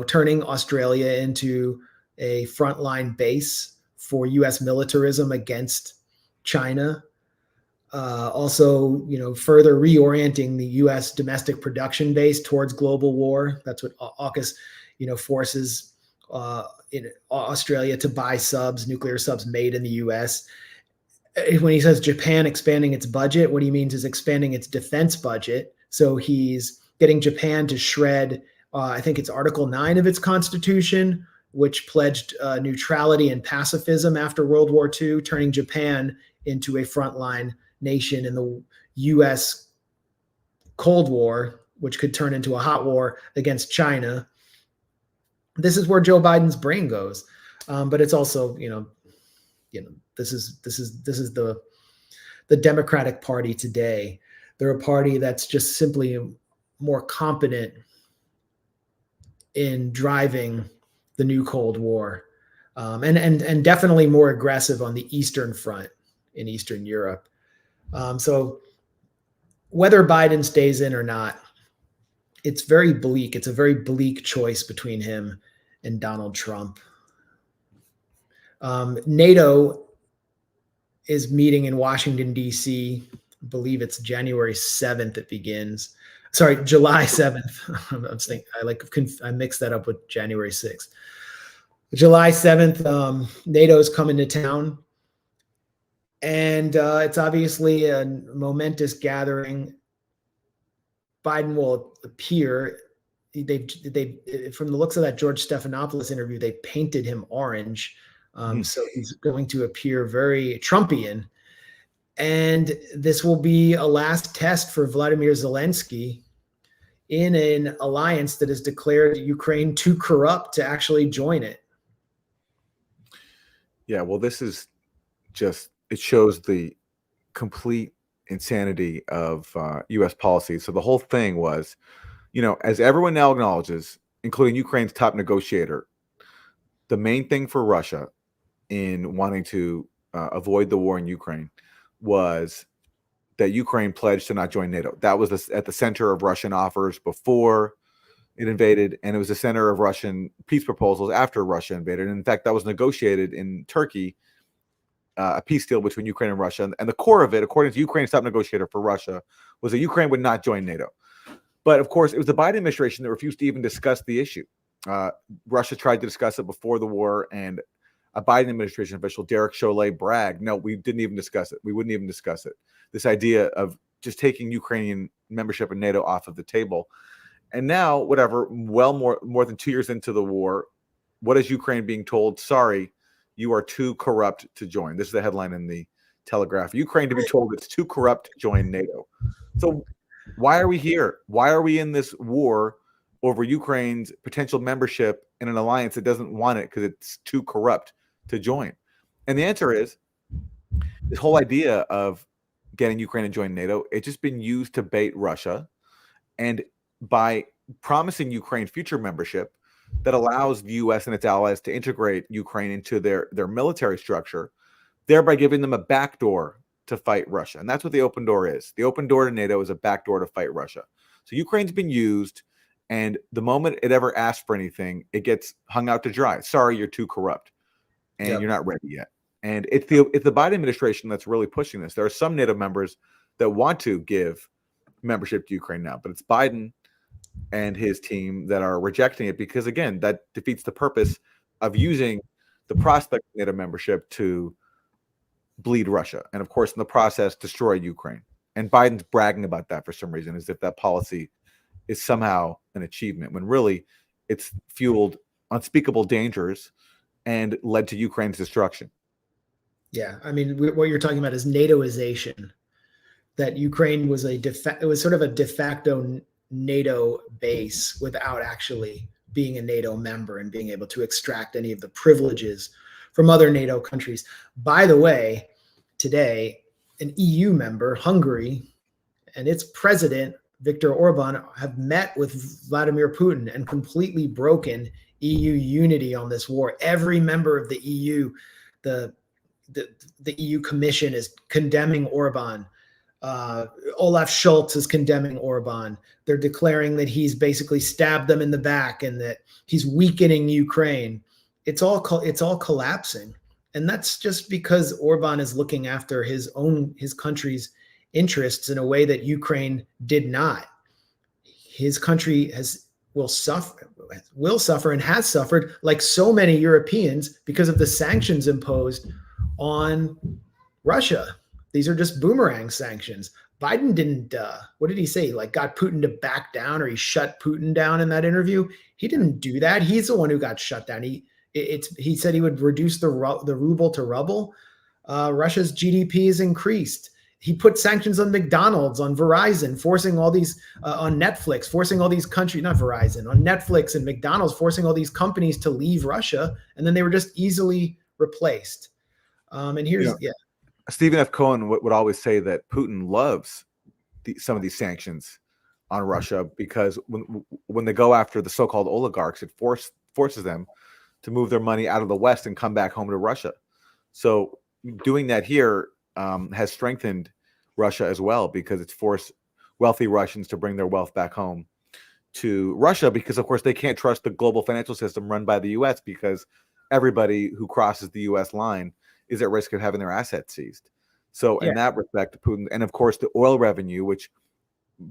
turning Australia into a frontline base for U.S. militarism against China. Also, further reorienting the U.S. domestic production base towards global war. That's what AUKUS, forces in Australia to buy nuclear subs made in the U.S. When he says Japan expanding its budget, what he means is expanding its defense budget. So he's getting Japan to shred, I think it's Article 9 of its constitution, which pledged neutrality and pacifism after World War II, turning Japan into a frontline nation in the U.S. Cold War, which could turn into a hot war against China. This is where Joe Biden's brain goes, but it's also, this is the Democratic Party today. They're a party that's just simply more competent in driving the new Cold War, and definitely more aggressive on the Eastern Front in Eastern Europe. So whether Biden stays in or not, it's very bleak. It's a very bleak choice between him and Donald Trump. NATO is meeting in Washington, D.C. I believe it's January 7th it begins. Sorry, July 7th. I mixed that up with January 6th. July 7th, NATO is coming to town. And it's obviously a momentous gathering. Biden will appear. They from the looks of that George Stephanopoulos interview, they painted him orange. So he's going to appear very Trumpian. And this will be a last test for Vladimir Zelensky in an alliance that has declared Ukraine too corrupt to actually join it. Yeah, well, this is just, it shows the complete insanity of U.S. policy. So the whole thing was, as everyone now acknowledges, including Ukraine's top negotiator, the main thing for Russia in wanting to avoid the war in Ukraine was that Ukraine pledged to not join NATO. That was at the center of Russian offers before it invaded, and it was the center of Russian peace proposals after Russia invaded. And in fact, that was negotiated in Turkey, a peace deal between Ukraine and Russia. And the core of it, according to Ukraine's top negotiator for Russia, was that Ukraine would not join NATO. But of course, it was the Biden administration that refused to even discuss the issue. Russia tried to discuss it before the war, and a Biden administration official, Derek Chollet, bragged, "No, we didn't even discuss it. We wouldn't even discuss it." This idea of just taking Ukrainian membership in NATO off of the table. And now, whatever, well, more than 2 years into the war, what is Ukraine being told? Sorry, you are too corrupt to join. This is the headline in the Telegraph. Ukraine to be told it's too corrupt to join NATO. So why are we here? Why are we in this war over Ukraine's potential membership in an alliance that doesn't want it because it's too corrupt to join? And the answer is this whole idea of getting Ukraine to join NATO, it's just been used to bait Russia. And by promising Ukraine future membership that allows the US and its allies to integrate Ukraine into their military structure, thereby giving them a backdoor to fight Russia. And that's what the open door is. The open door to NATO is a backdoor to fight Russia. So Ukraine's been used, and the moment it ever asks for anything, it gets hung out to dry. Sorry, you're too corrupt, and you're not ready yet. And it's the Biden administration that's really pushing this. There are some NATO members that want to give membership to Ukraine now, but it's Biden and his team that are rejecting it because, again, that defeats the purpose of using the prospect of NATO membership to bleed Russia and, of course, in the process, destroy Ukraine. And Biden's bragging about that for some reason, as if that policy is somehow an achievement, when really it's fueled unspeakable dangers and led to Ukraine's destruction. Yeah, I mean, what you're talking about is NATOization. That Ukraine was it was sort of a de facto NATO base without actually being a NATO member and being able to extract any of the privileges from other NATO countries. By the way, today, an EU member, Hungary, and its president, Viktor Orban, have met with Vladimir Putin and completely broken EU unity on this war. Every member of the EU, the EU Commission is condemning Orban. Olaf Scholz is condemning Orban. They're declaring that he's basically stabbed them in the back and that he's weakening Ukraine. It's all collapsing. And that's just because Orban is looking after his country's interests in a way that Ukraine did not. His country will suffer and has suffered, like so many Europeans, because of the sanctions imposed on Russia. These are just boomerang sanctions. Biden didn't, what did he say? Like got Putin to back down, or he shut Putin down in that interview. He didn't do that. He's the one who got shut down. He said he would reduce the ruble to rubble. Russia's GDP has increased. He put sanctions on McDonald's, on Verizon, forcing all these, on Netflix, forcing all these countries, not Verizon, on Netflix and McDonald's, forcing all these companies to leave Russia. And then they were just easily replaced. And here's, Stephen F. Cohen would always say that Putin loves some of these sanctions on Russia because when they go after the so-called oligarchs, it forces them to move their money out of the West and come back home to Russia. So doing that here has strengthened Russia as well, because it's forced wealthy Russians to bring their wealth back home to Russia, because, of course, they can't trust the global financial system run by the U.S. because everybody who crosses the U.S. line is at risk of having their assets seized. So in that respect, Putin, and of course the oil revenue, which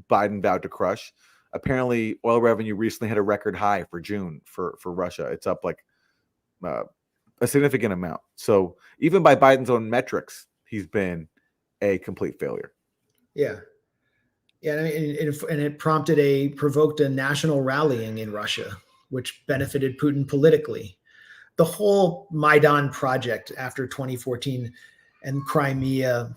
Biden vowed to crush, apparently oil revenue recently hit a record high for June for Russia. It's up like a significant amount. So even by Biden's own metrics, he's been a complete failure. Yeah. Yeah, and it provoked a national rallying in Russia, which benefited Putin politically. The whole Maidan project after 2014 and Crimea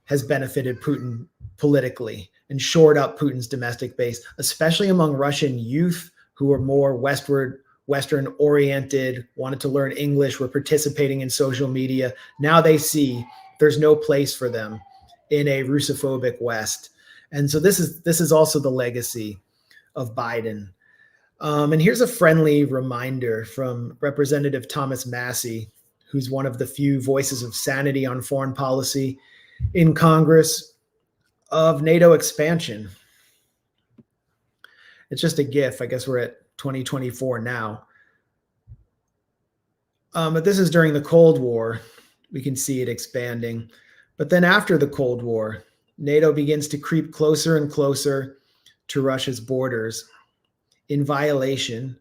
has benefited Putin politically and shored up Putin's domestic base, especially among Russian youth who are more Western oriented, wanted to learn English, were participating in social media. Now they see there's no place for them in a Russophobic West. And so this is also the legacy of Biden. And here's a friendly reminder from Representative Thomas Massey, who's one of the few voices of sanity on foreign policy. in Congress of NATO expansion. It's just a GIF. I guess we're at 2024 now. But this is during the Cold War. We can see it expanding. But then after the Cold War, NATO begins to creep closer and closer to Russia's borders in violation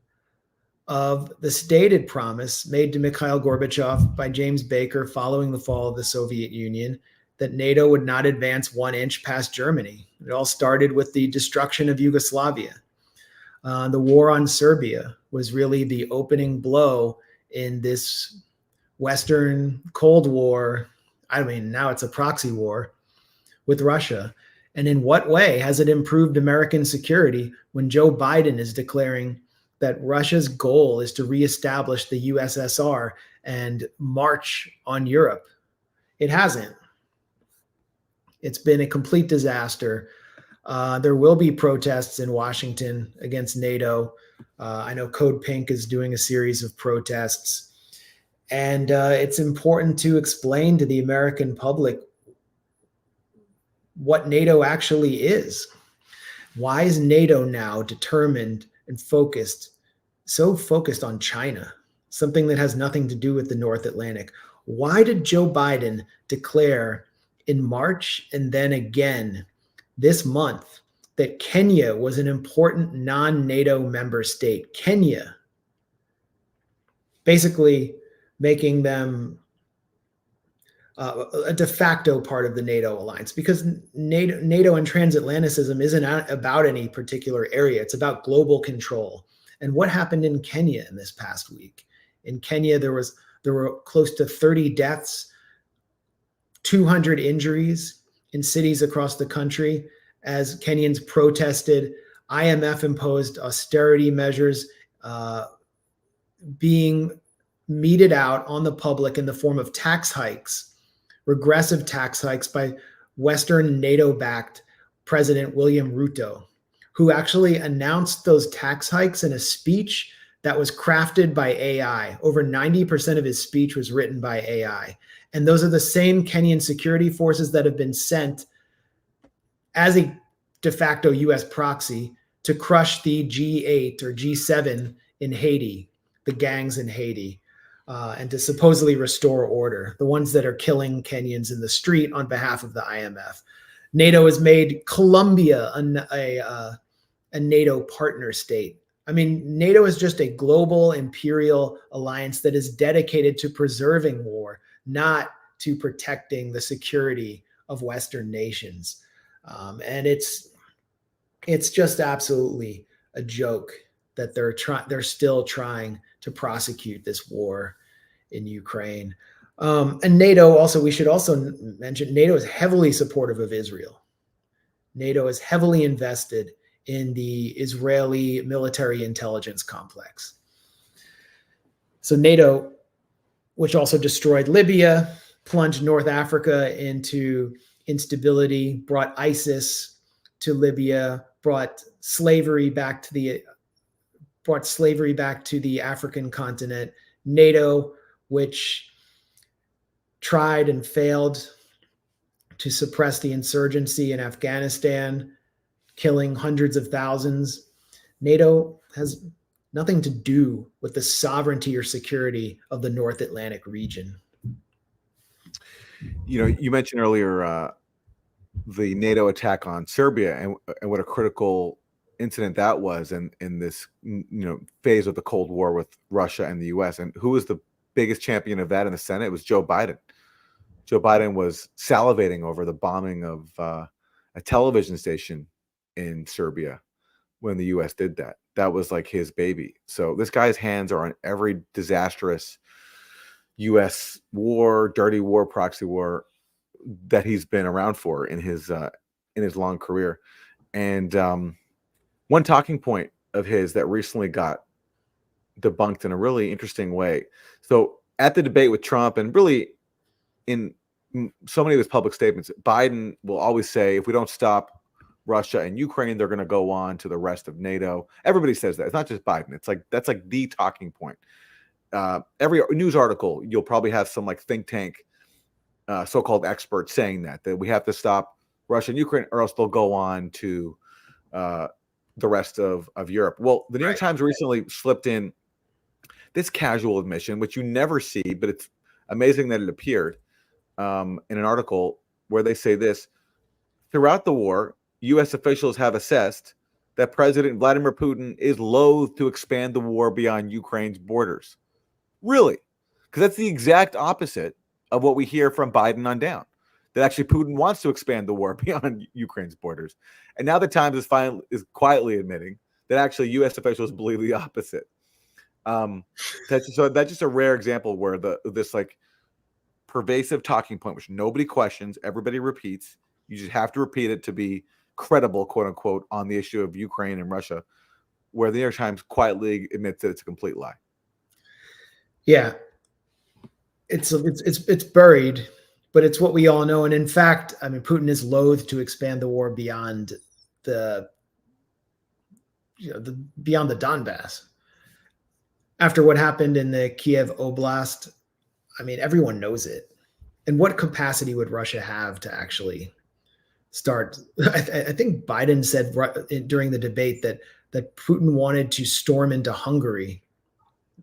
of the stated promise made to Mikhail Gorbachev by James Baker following the fall of the Soviet Union that NATO would not advance 1 inch past Germany. It all started with the destruction of Yugoslavia. The war on Serbia was really the opening blow in this Western Cold War. I mean, now it's a proxy war with Russia. And in what way has it improved American security when Joe Biden is declaring that Russia's goal is to reestablish the USSR and march on Europe? It hasn't. It's been a complete disaster. There will be protests in Washington against NATO. I know Code Pink is doing a series of protests. And it's important to explain to the American public what NATO actually is. Why is NATO now determined and so focused on China, something that has nothing to do with the North Atlantic? Why did Joe Biden declare in March and then again this month that Kenya was an important non-NATO member state? Kenya, basically making them a de facto part of the NATO alliance, because NATO and transatlanticism isn't about any particular area. It's about global control. And what happened in Kenya in this past week? In Kenya, there were close to 30 deaths, 200 injuries in cities across the country as Kenyans protested IMF-imposed austerity measures being meted out on the public in the form of tax hikes, regressive tax hikes by Western NATO-backed President William Ruto, who actually announced those tax hikes in a speech that was crafted by AI. Over 90% of his speech was written by AI. And those are the same Kenyan security forces that have been sent as a de facto US proxy to crush the G8 or G7 in Haiti, the gangs in Haiti. And to supposedly restore order, the ones that are killing Kenyans in the street on behalf of the IMF. NATO has made Colombia a NATO partner state. I mean, NATO is just a global imperial alliance that is dedicated to preserving war, not to protecting the security of Western nations. And it's just absolutely a joke that they're still trying to prosecute this war in Ukraine. And NATO also, we should also mention, NATO is heavily supportive of Israel. NATO is heavily invested in the Israeli military intelligence complex. So NATO, which also destroyed Libya, plunged North Africa into instability, brought ISIS to Libya, brought slavery back to the African continent. NATO, which tried and failed to suppress the insurgency in Afghanistan, killing hundreds of thousands. NATO has nothing to do with the sovereignty or security of the North Atlantic region. You know, you mentioned earlier the NATO attack on Serbia and what a critical incident that was in this phase of the Cold War with Russia and the US. And who was the biggest champion of that in the Senate? It was Joe Biden. Joe Biden was salivating over the bombing of a television station in Serbia when the US did that. That was like his baby. So this guy's hands are on every disastrous US war, dirty war, proxy war that he's been around for in his long career. And one talking point of his that recently got debunked in a really interesting way. So at the debate with Trump, and really in so many of his public statements, Biden will always say, if we don't stop Russia and Ukraine, they're going to go on to the rest of NATO. Everybody says that. It's not just Biden. It's like, that's like the talking point. Every news article, you'll probably have some like think tank so-called experts saying that we have to stop Russia and Ukraine, or else they'll go on to the rest of Europe. Well, the New York Times recently slipped in this casual admission, which you never see, but it's amazing that it appeared in an article where they say this: throughout the war, U.S. officials have assessed that President Vladimir Putin is loath to expand the war beyond Ukraine's borders. Really? Because that's the exact opposite of what we hear from Biden on down. That actually Putin wants to expand the war beyond Ukraine's borders. And now the Times is quietly admitting that actually U.S. officials believe the opposite. That's just a rare example where this like pervasive talking point, which nobody questions, everybody repeats. You just have to repeat it to be credible, quote unquote, on the issue of Ukraine and Russia, where the New York Times quietly admits that it's a complete lie. Yeah, it's buried, but it's what we all know. And in fact, I mean, Putin is loath to expand the war beyond beyond the Donbass. After what happened in the Kiev Oblast, I mean, everyone knows it. And what capacity would Russia have to actually start? I think Biden said during the debate that Putin wanted to storm into Hungary.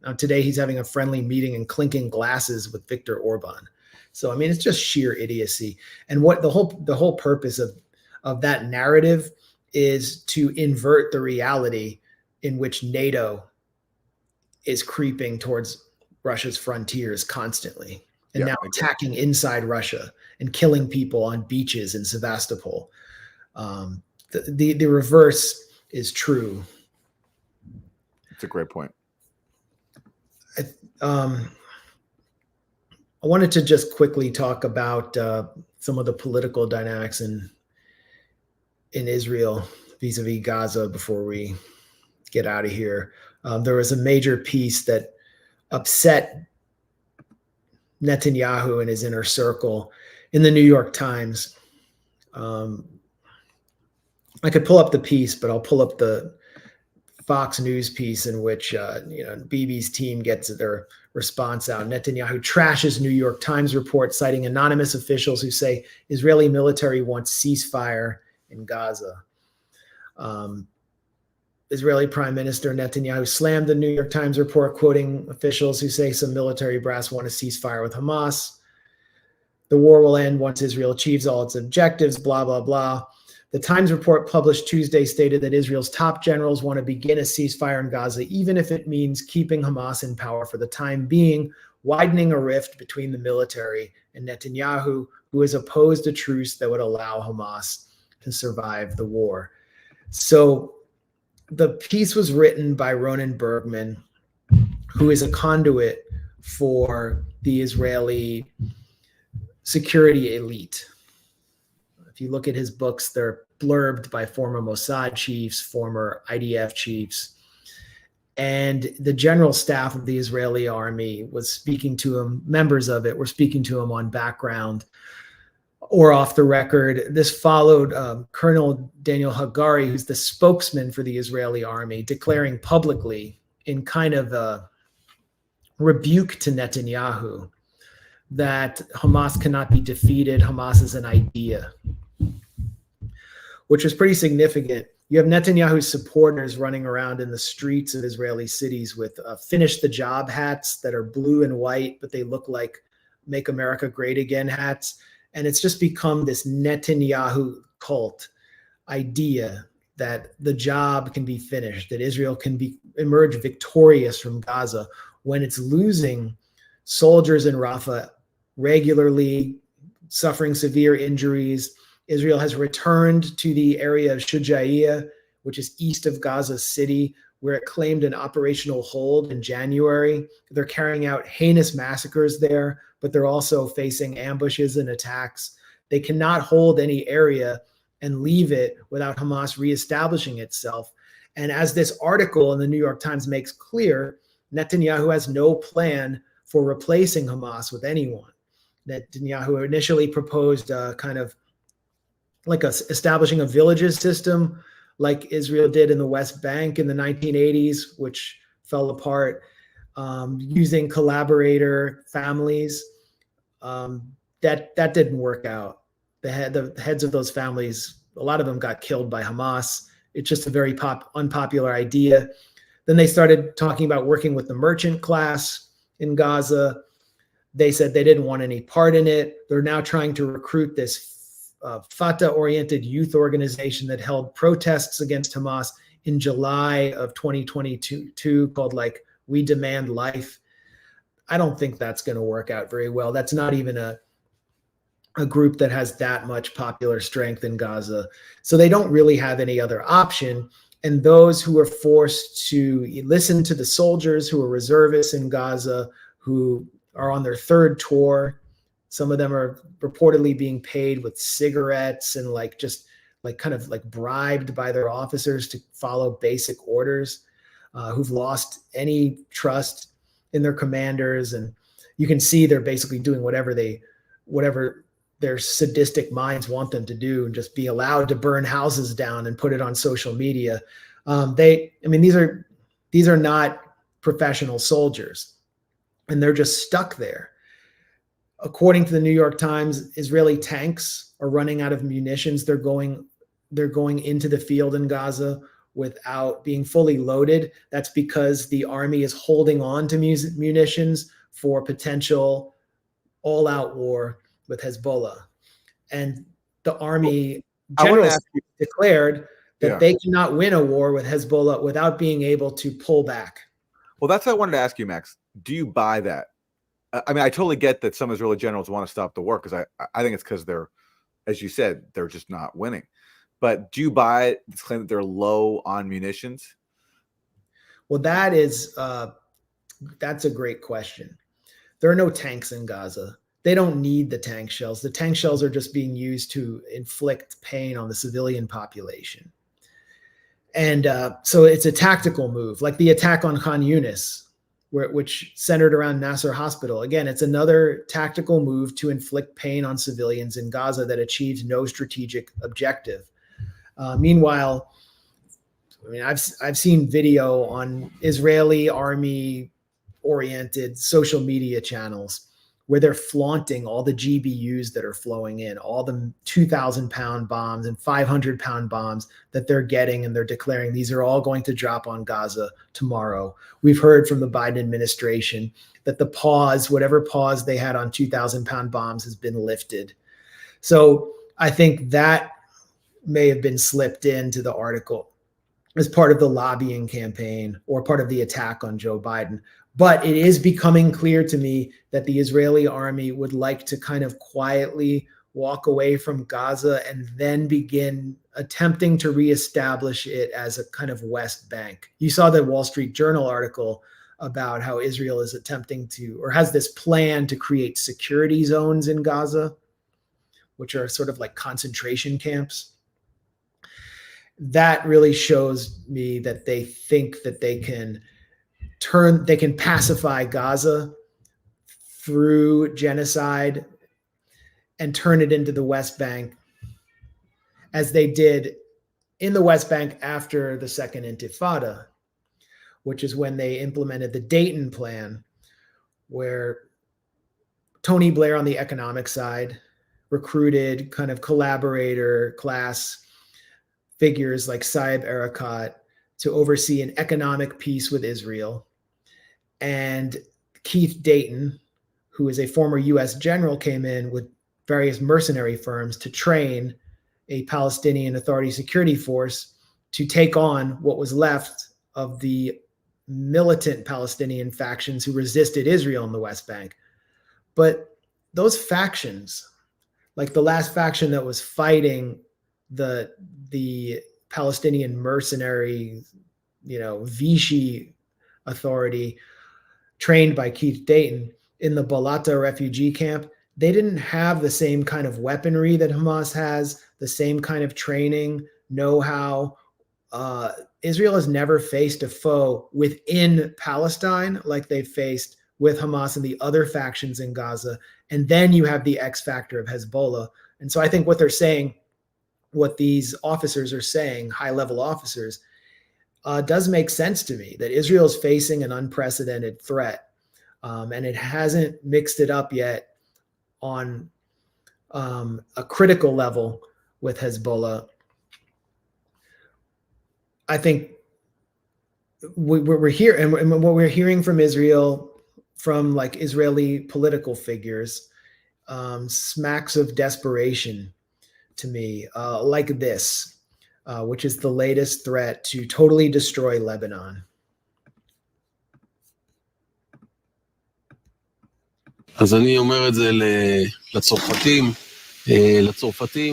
Now, today he's having a friendly meeting and clinking glasses with Viktor Orban. So, I mean, it's just sheer idiocy. And what the whole purpose of that narrative is to invert the reality in which NATO is creeping towards Russia's frontiers constantly, and now attacking inside Russia and killing people on beaches in Sevastopol. The reverse is true. It's a great point. I wanted to just quickly talk about some of the political dynamics in Israel vis-a-vis Gaza before we get out of here. There was a major piece that upset Netanyahu and his inner circle in the New York Times. I could pull up the piece, but I'll pull up the Fox News piece in which Bibi's team gets their response out. Netanyahu trashes New York Times report, citing anonymous officials who say Israeli military wants ceasefire in Gaza. Israeli Prime Minister Netanyahu slammed the New York Times report, quoting officials who say some military brass want a ceasefire with Hamas. The war will end once Israel achieves all its objectives, blah, blah, blah. The Times report published Tuesday stated that Israel's top generals want to begin a ceasefire in Gaza, even if it means keeping Hamas in power for the time being, widening a rift between the military and Netanyahu, who has opposed a truce that would allow Hamas to survive the war. So the piece was written by Ronan Bergman, who is a conduit for the Israeli security elite. If you look at his books, they're blurbed by former Mossad chiefs, former IDF chiefs. And the general staff of the Israeli army was speaking to him, members of it were speaking to him on background or off the record. This followed Colonel Daniel Hagari, who's the spokesman for the Israeli army, declaring publicly in kind of a rebuke to Netanyahu that Hamas cannot be defeated. Hamas is an idea, which was pretty significant. You have Netanyahu's supporters running around in the streets of Israeli cities with finish the job hats that are blue and white, but they look like Make America Great Again hats. And it's just become this Netanyahu cult idea that the job can be finished, that Israel can emerge victorious from Gaza when it's losing soldiers in Rafah regularly, suffering severe injuries. Israel has returned to the area of Shujaiya, which is east of Gaza City, where it claimed an operational hold in January. They're carrying out heinous massacres there, but they're also facing ambushes and attacks. They cannot hold any area and leave it without Hamas reestablishing itself. And as this article in the New York Times makes clear, Netanyahu has no plan for replacing Hamas with anyone. Netanyahu initially proposed kind of like establishing a villages system like Israel did in the West Bank in the 1980s, which fell apart, using collaborator families. that didn't work out. The heads of those families, a lot of them got killed by Hamas. It's just a very unpopular idea. Then they started talking about working with the merchant class in Gaza. They said they didn't want any part in it. They're now trying to recruit this Fatah-oriented youth organization that held protests against Hamas in July of 2022 called like We Demand Life. I don't think that's going to work out very well. That's not even a group that has that much popular strength in Gaza. So they don't really have any other option. And those who are forced to listen to the soldiers who are reservists in Gaza, who are on their third tour, some of them are reportedly being paid with cigarettes and like just like kind of like bribed by their officers to follow basic orders, who've lost any trust in their commanders. And you can see they're basically doing whatever their sadistic minds want them to do, and just be allowed to burn houses down and put it on social media. These are not professional soldiers, and they're just stuck there. According to the New York Times, Israeli tanks are running out of munitions. They're going into the field in Gaza without being fully loaded. That's because the army is holding on to munitions for potential all-out war with Hezbollah. And the army generally declared that they cannot win a war with Hezbollah without being able to pull back. Well, that's what I wanted to ask you, Max. Do you buy that? I mean, I totally get that some Israeli generals want to stop the war, because I think it's because they're, as you said, they're just not winning. But do you buy this claim that they're low on munitions? Well, that's a great question. There are no tanks in Gaza. They don't need the tank shells. The tank shells are just being used to inflict pain on the civilian population. And so it's a tactical move, like the attack on Khan Yunis, which centered around Nasser Hospital. Again, it's another tactical move to inflict pain on civilians in Gaza that achieves no strategic objective. Meanwhile, I've seen video on Israeli army-oriented social media channels where they're flaunting all the GBUs that are flowing in, all the 2,000-pound bombs and 500-pound bombs that they're getting, and they're declaring these are all going to drop on Gaza tomorrow. We've heard from the Biden administration that the pause, whatever pause they had on 2,000-pound bombs, has been lifted. So I think that may have been slipped into the article as part of the lobbying campaign or part of the attack on Joe Biden. But it is becoming clear to me that the Israeli army would like to kind of quietly walk away from Gaza and then begin attempting to reestablish it as a kind of West Bank. You saw the Wall Street Journal article about how Israel is attempting to, or has this plan to create security zones in Gaza, which are sort of like concentration camps. That really shows me that they think that they can pacify Gaza through genocide and turn it into the West Bank, as they did in the West Bank after the Second Intifada, which is when they implemented the Dayton Plan, where Tony Blair on the economic side recruited kind of collaborator class figures like Saeb Erekat to oversee an economic peace with Israel. And Keith Dayton, who is a former U.S. general, came in with various mercenary firms to train a Palestinian Authority security force to take on what was left of the militant Palestinian factions who resisted Israel in the West Bank. But those factions, like the last faction that was fighting the Palestinian mercenary, Vichy Authority, trained by Keith Dayton in the Balata refugee camp, they didn't have the same kind of weaponry that Hamas has, the same kind of training, know-how. Israel has never faced a foe within Palestine like they faced with Hamas and the other factions in Gaza. And then you have the X factor of Hezbollah. And so I think what they're saying, what these officers are saying, high-level officers, does make sense to me, that Israel is facing an unprecedented threat, and it hasn't mixed it up yet on a critical level with Hezbollah. I think we're here, and what we're hearing from Israel, from like Israeli political figures, smacks of desperation to me, like this, which is the latest threat to totally destroy Lebanon. אז אני אומר את זה לצרפתים,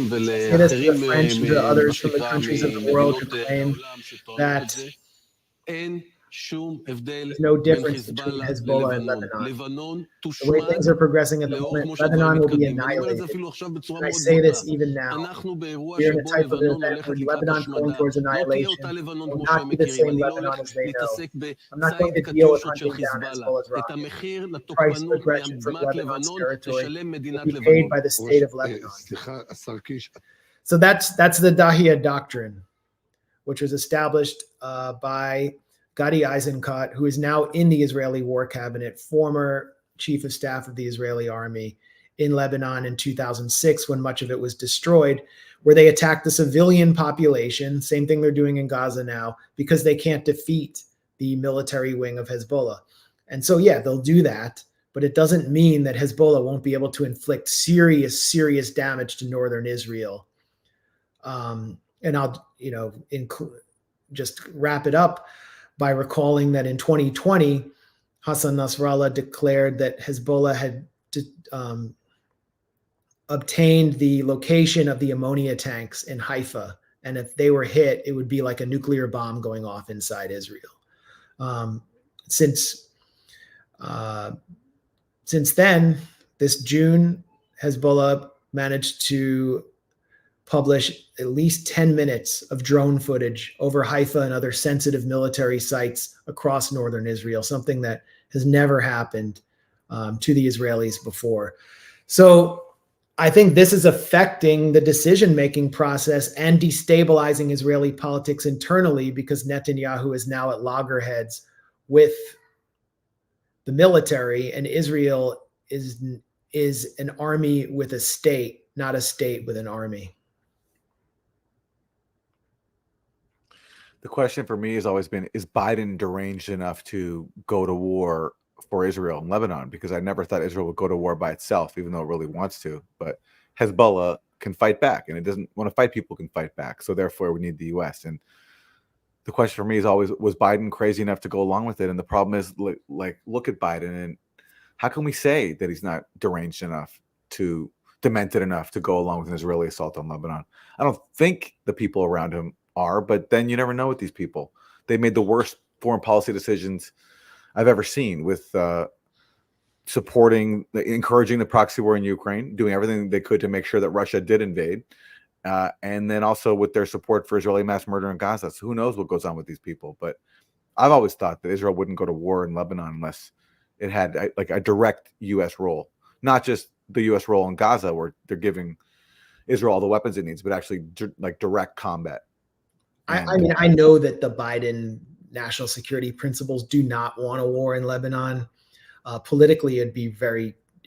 ולאחרים ממה שנקרא ממדינות העולם שטוענות את זה. אין שום הבדל בין חיזבאללה ללבנון. לבנון תושמד לאור כמו שהדברים מתקדמים. אני אומר את זה אפילו עכשיו בצורה מאוד בוטה. אנחנו באירוע שבו לבנון הולכת לקראת השמדה. לא תהיה אותה לבנון כמו שהם מכירים. אני לא הולך להתעסק בציד קטיושות של חיזבאללה. את המחיר לתוקפנות מאדמת לבנון תשלם מדינת לבנון. סליחה, השר קיש. So that's the Dahia Doctrine, which was established by Gadi Eisenkot, who is now in the Israeli War Cabinet, former chief of staff of the Israeli army in Lebanon in 2006, when much of it was destroyed, where they attacked the civilian population, same thing they're doing in Gaza now, because they can't defeat the military wing of Hezbollah. And so, yeah, they'll do that, but it doesn't mean that Hezbollah won't be able to inflict serious damage to northern Israel. And I'll, just wrap it up by recalling that in 2020, Hassan Nasrallah declared that Hezbollah had obtained the location of the ammonia tanks in Haifa. And if they were hit, it would be like a nuclear bomb going off inside Israel. Since then, this June, Hezbollah managed to publish at least 10 minutes of drone footage over Haifa and other sensitive military sites across northern Israel, something that has never happened to the Israelis before. So I think this is affecting the decision-making process and destabilizing Israeli politics internally, because Netanyahu is now at loggerheads with the military, and Israel is an army with a state, not a state with an army. The question for me has always been, is Biden deranged enough to go to war for Israel and Lebanon? Because I never thought Israel would go to war by itself, even though it really wants to. But Hezbollah can fight back, and it doesn't want to fight people can fight back. So therefore, we need the U.S. And the question for me is always, was Biden crazy enough to go along with it? And the problem is, like, look at Biden, and how can we say that he's not deranged enough, demented enough to go along with an Israeli assault on Lebanon? I don't think the people around him are, but then you never know with these people. They made the worst foreign policy decisions I've ever seen, with encouraging the proxy war in Ukraine, doing everything they could to make sure that Russia did invade, and then also with their support for Israeli mass murder in Gaza. So who knows what goes on with these people? But I've always thought that Israel wouldn't go to war in Lebanon unless it had like a direct U.S. role, not just the U.S. role in Gaza where they're giving Israel all the weapons it needs, but actually like direct combat. I mean, I know that the Biden national security principles do not want a war in Lebanon. Politically, it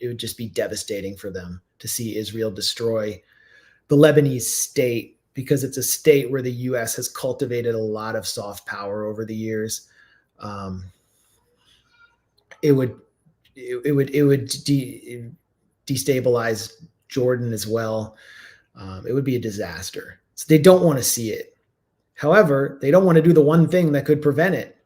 would just be devastating for them to see Israel destroy the Lebanese state, because it's a state where the U.S. has cultivated a lot of soft power over the years. It would destabilize Jordan as well. It would be a disaster. So they don't want to see it. However, they don't want to do the one thing that could prevent it,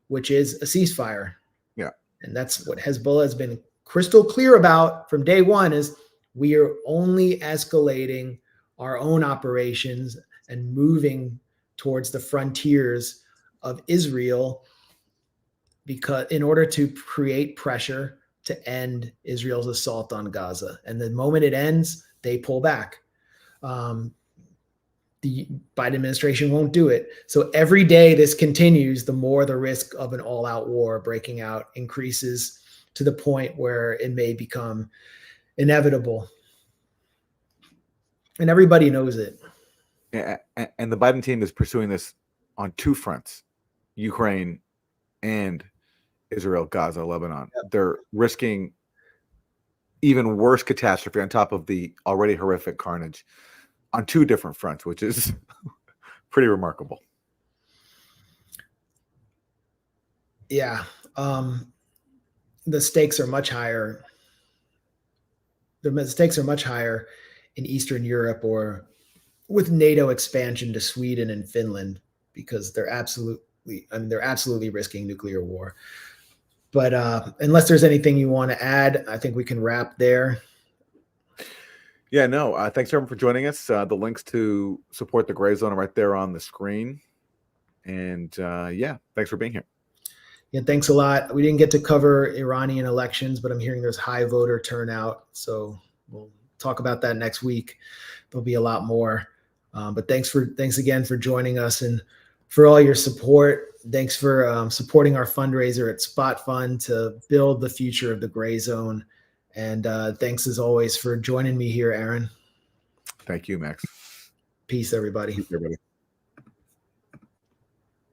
which is a ceasefire. Yeah. And that's what Hezbollah has been crystal clear about from day one, is we are only escalating our own operations and moving towards the frontiers of Israel, because in order to create pressure to end Israel's assault on Gaza. And the moment it ends, they pull back. The Biden administration won't do it. So every day this continues, the more the risk of an all-out war breaking out increases, to the point where it may become inevitable. And everybody knows it. Yeah, and the Biden team is pursuing this on two fronts, Ukraine and Israel, Gaza, Lebanon. Yep. They're risking even worse catastrophe on top of the already horrific carnage on two different fronts, which is pretty remarkable. Yeah. The stakes are much higher. The stakes are much higher in Eastern Europe or with NATO expansion to Sweden and Finland, because they're absolutely risking nuclear war. But unless there's anything you want to add, I think we can wrap there. Yeah, no, thanks everyone for joining us. The links to support the Grayzone are right there on the screen. And yeah, thanks for being here. Yeah, thanks a lot. We didn't get to cover Iranian elections, but I'm hearing there's high voter turnout. So we'll talk about that next week. There'll be a lot more. But thanks again for joining us and for all your support. Thanks for supporting our fundraiser at Spot Fund to build the future of the Grayzone. And thanks as always for joining me here, Aaron. Thank you, Max. Peace, everybody. Peace, everybody.